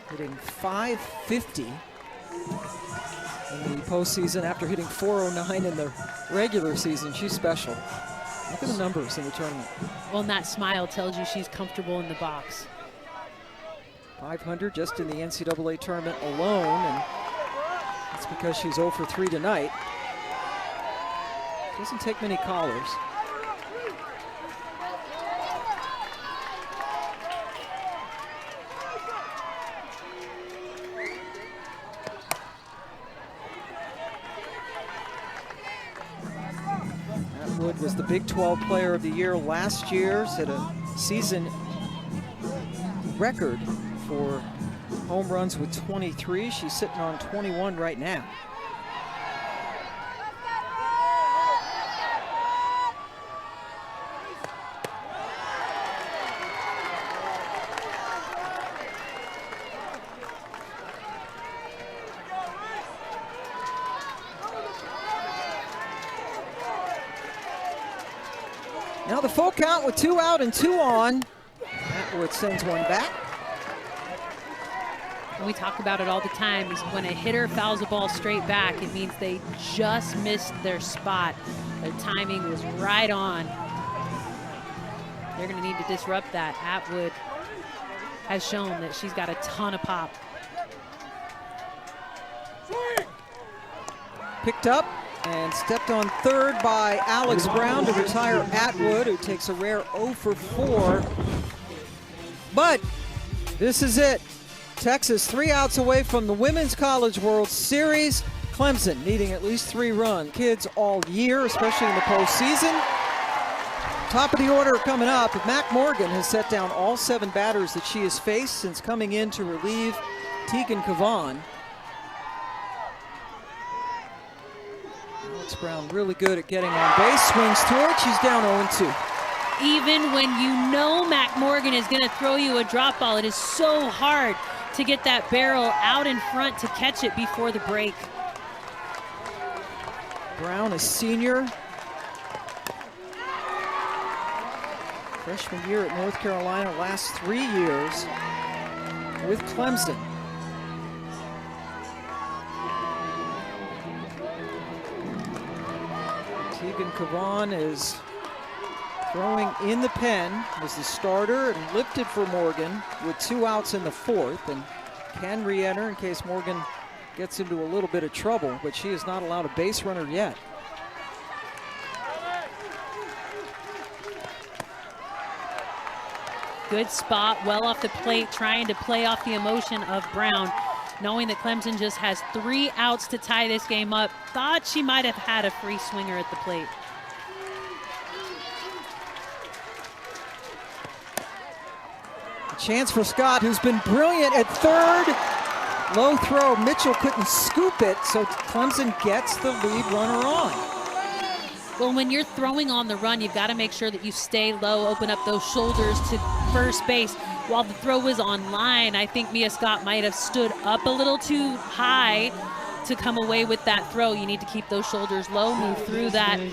hitting .550 in the postseason after hitting .409 in the regular season. She's special. Look at the numbers in the tournament. Well, and that smile tells you she's comfortable in the box. 500 just in the NCAA tournament alone, and that's because she's 0 for 3 tonight. Doesn't take many callers. Atwood was the Big 12 Player of the Year last year, set a season record for home runs with 23. She's sitting on 21 right now. Now the full count with 2 out and 2 on. Atwood sends one back. We talk about it all the time, is when a hitter fouls a ball straight back, it means they just missed their spot. Their timing was right on. They're going to need to disrupt that. Atwood has shown that she's got a ton of pop. Picked up and stepped on third by Alex Brown to retire Atwood, who takes a rare 0 for 4. But this is it. Texas 3 outs away from the Women's College World Series. Clemson needing at least 3 run kids all year, especially in the postseason. Top of the order coming up. Mac Morgan has set down all 7 batters that she has faced since coming in to relieve Tegan Cavan. Alex Brown really good at getting on base. Swings through it. She's down 0-2. Even when you know Mac Morgan is going to throw you a drop ball, it is so hard to get that barrel out in front to catch it before the break. Brown, a senior. Freshman year at North Carolina, last 3 years with Clemson. Tegan Cavan is throwing in the pen, was the starter and lifted for Morgan with 2 outs in the 4th, and can re-enter in case Morgan gets into a little bit of trouble, but she has not allowed a base runner yet. Good spot, well off the plate, trying to play off the emotion of Brown, knowing that Clemson just has 3 outs to tie this game up. Thought she might have had a free swinger at the plate. Chance for Scott, who's been brilliant at third. Low throw, Mitchell couldn't scoop it, so Clemson gets the lead runner on. Well, when you're throwing on the run, you've got to make sure that you stay low, open up those shoulders to first base. While the throw was on line, I think Mia Scott might have stood up a little too high to come away with that throw. You need to keep those shoulders low, move through that. It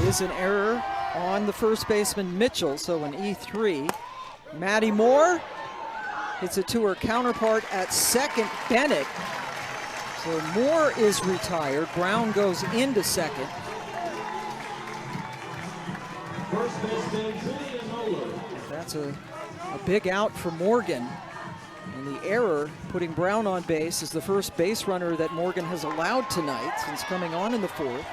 is an error on the first baseman Mitchell, so an E3. Maddie Moore hits it to her counterpart at second, Bennett. So Moore is retired. Brown goes into second. That's a big out for Morgan. And the error putting Brown on base is the first base runner that Morgan has allowed tonight since coming on in the 4th.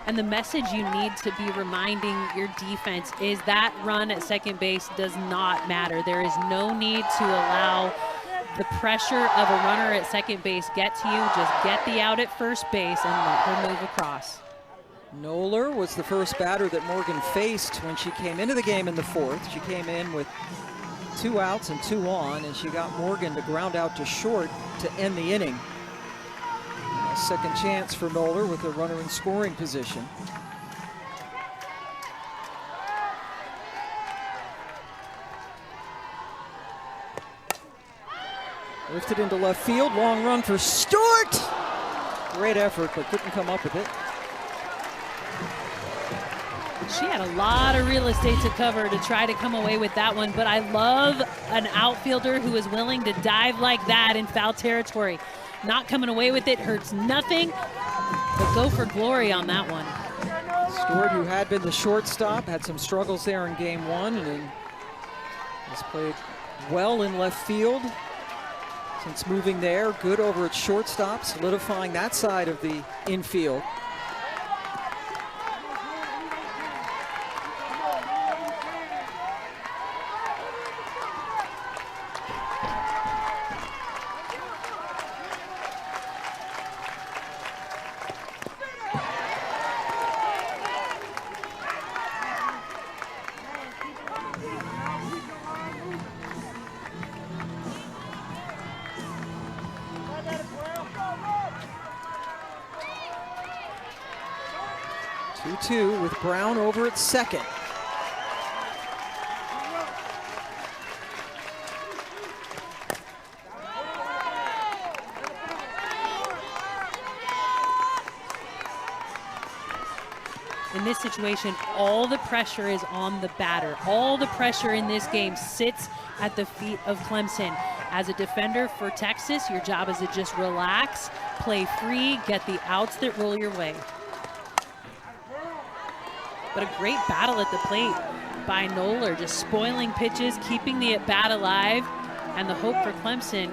And the message you need to be reminding your defense is that run at second base does not matter. There is no need to allow the pressure of a runner at second base get to you. Just get the out at first base and let her move across. Noller was the first batter that Morgan faced when she came into the game in the 4th. She came in with 2 outs and 2 on, and she got Morgan to ground out to short to end the inning. A second chance for Noller with a runner in scoring position. Lifted into left field, long run for Stewart. Great effort, but couldn't come up with it. She had a lot of real estate to cover to try to come away with that one, but I love an outfielder who is willing to dive like that in foul territory. Not coming away with it hurts nothing, but go for glory on that one. Stewart, who had been the shortstop, had some struggles there in game one, and has played well in left field since moving there. Good over at shortstop, solidifying that side of the infield. With Brown over at second. In this situation, all the pressure is on the batter. All the pressure in this game sits at the feet of Clemson. As a defender for Texas, your job is to just relax, play free, get the outs that roll your way. But a great battle at the plate by Noller, just spoiling pitches, keeping the at-bat alive, and the hope for Clemson.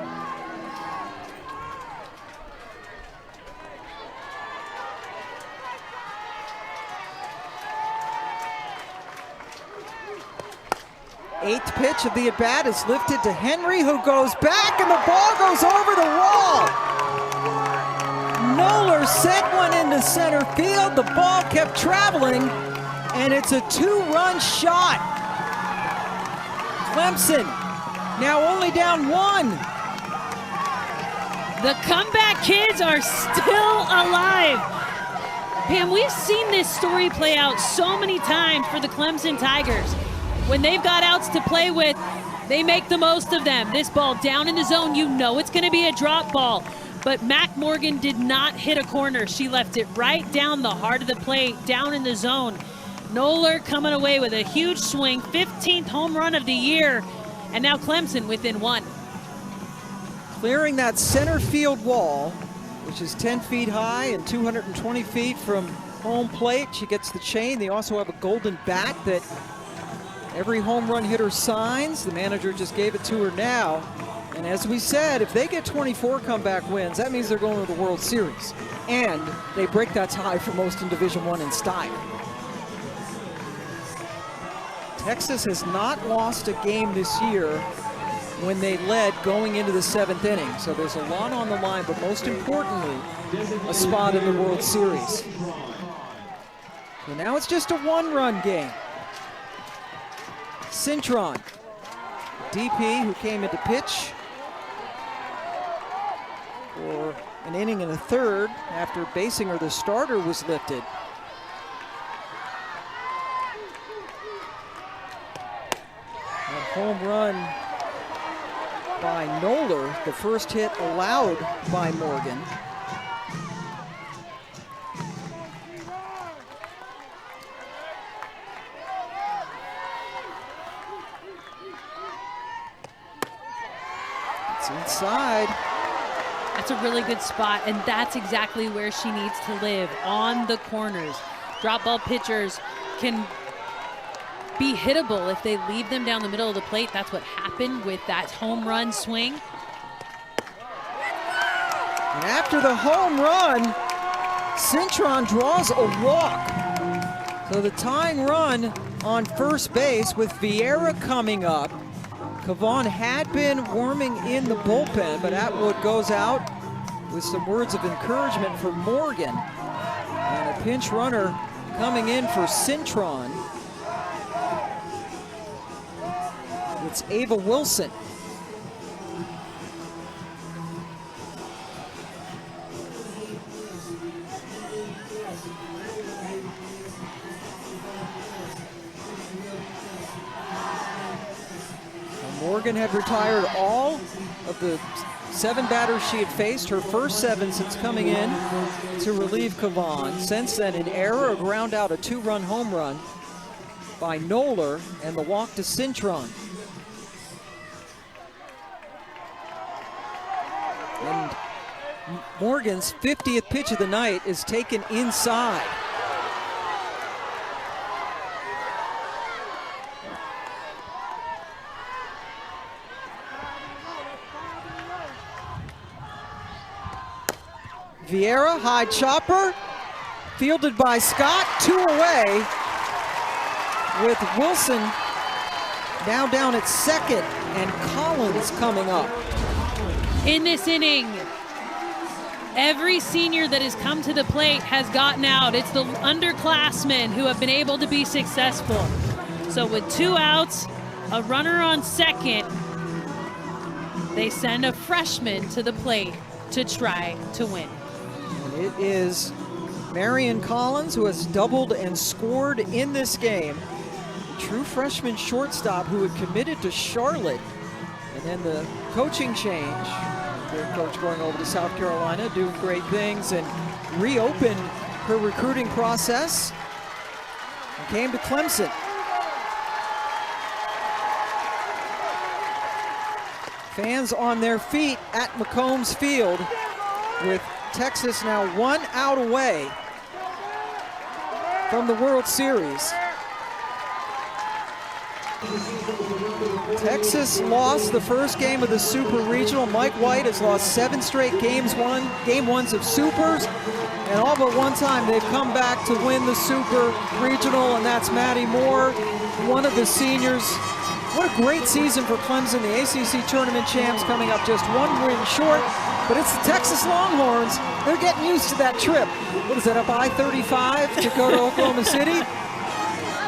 Eighth pitch of the at-bat is lifted to Henry, who goes back, and the ball goes over the wall. Noller sent one into center field. The ball kept traveling, and it's a two-run shot. Clemson now only down one. The comeback kids are still alive. Pam, we've seen this story play out so many times for the Clemson Tigers. When they've got outs to play with, they make the most of them. This ball down in the zone, you know it's going to be a drop ball. But Mac Morgan did not hit a corner. She left it right down the heart of the plate, down in the zone. Noller coming away with a huge swing, 15th home run of the year, and now Clemson within one. Clearing that center field wall, which is 10 feet high and 220 feet from home plate. She gets the chain. They also have a golden bat that every home run hitter signs. The manager just gave it to her now. And as we said, if they get 24 comeback wins, that means they're going to the World Series. And they break that tie for most in Division I in style. Texas has not lost a game this year when they led going into the 7th inning. So there's a lot on the line, but most importantly, a spot in the World Series. So now it's just a one-run game. Cintron, DP, who came into pitch for an inning and a third after Basinger, the starter, was lifted. Home run by Noller, the first hit allowed by Morgan. It's inside. That's a really good spot, and that's exactly where she needs to live, on the corners. Drop ball pitchers can be hittable if they leave them down the middle of the plate. That's what happened with that home run swing. And after the home run, Cintron draws a walk. So the tying run on first base with Vieira coming up. Kavon had been warming in the bullpen, but Atwood goes out with some words of encouragement for Morgan. And a pinch runner coming in for Cintron. It's Ava Wilson. Morgan had retired all of the 7 batters she had faced, her first 7 since coming in to relieve Kavan. Since then, an error, a ground out, a 2-run home run by Noller, and the walk to Cintron. And Morgan's 50th pitch of the night is taken inside. Vieira, high chopper, fielded by Scott, 2 away, with Wilson now down at second, and Collins coming up. In this inning, every senior that has come to the plate has gotten out. It's the underclassmen who have been able to be successful. So with 2 outs, a runner on second, they send a freshman to the plate to try to win. And it is Marion Collins, who has doubled and scored in this game. A true freshman shortstop who had committed to Charlotte. And then the coaching change. Their coach going over to South Carolina, doing great things, and reopened her recruiting process and came to Clemson. Fans on their feet at McCombs Field, with Texas now 1 out away from the World Series. Texas lost the first game of the Super Regional. Mike White has lost 7 straight game ones of Supers, and all but one time they've come back to win the Super Regional, and that's Maddie Moore, one of the seniors. What a great season for Clemson. The ACC tournament champs coming up just 1 win short, but it's the Texas Longhorns. They're getting used to that trip. What is that, up I-35 to go to Oklahoma City?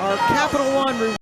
Our Capital One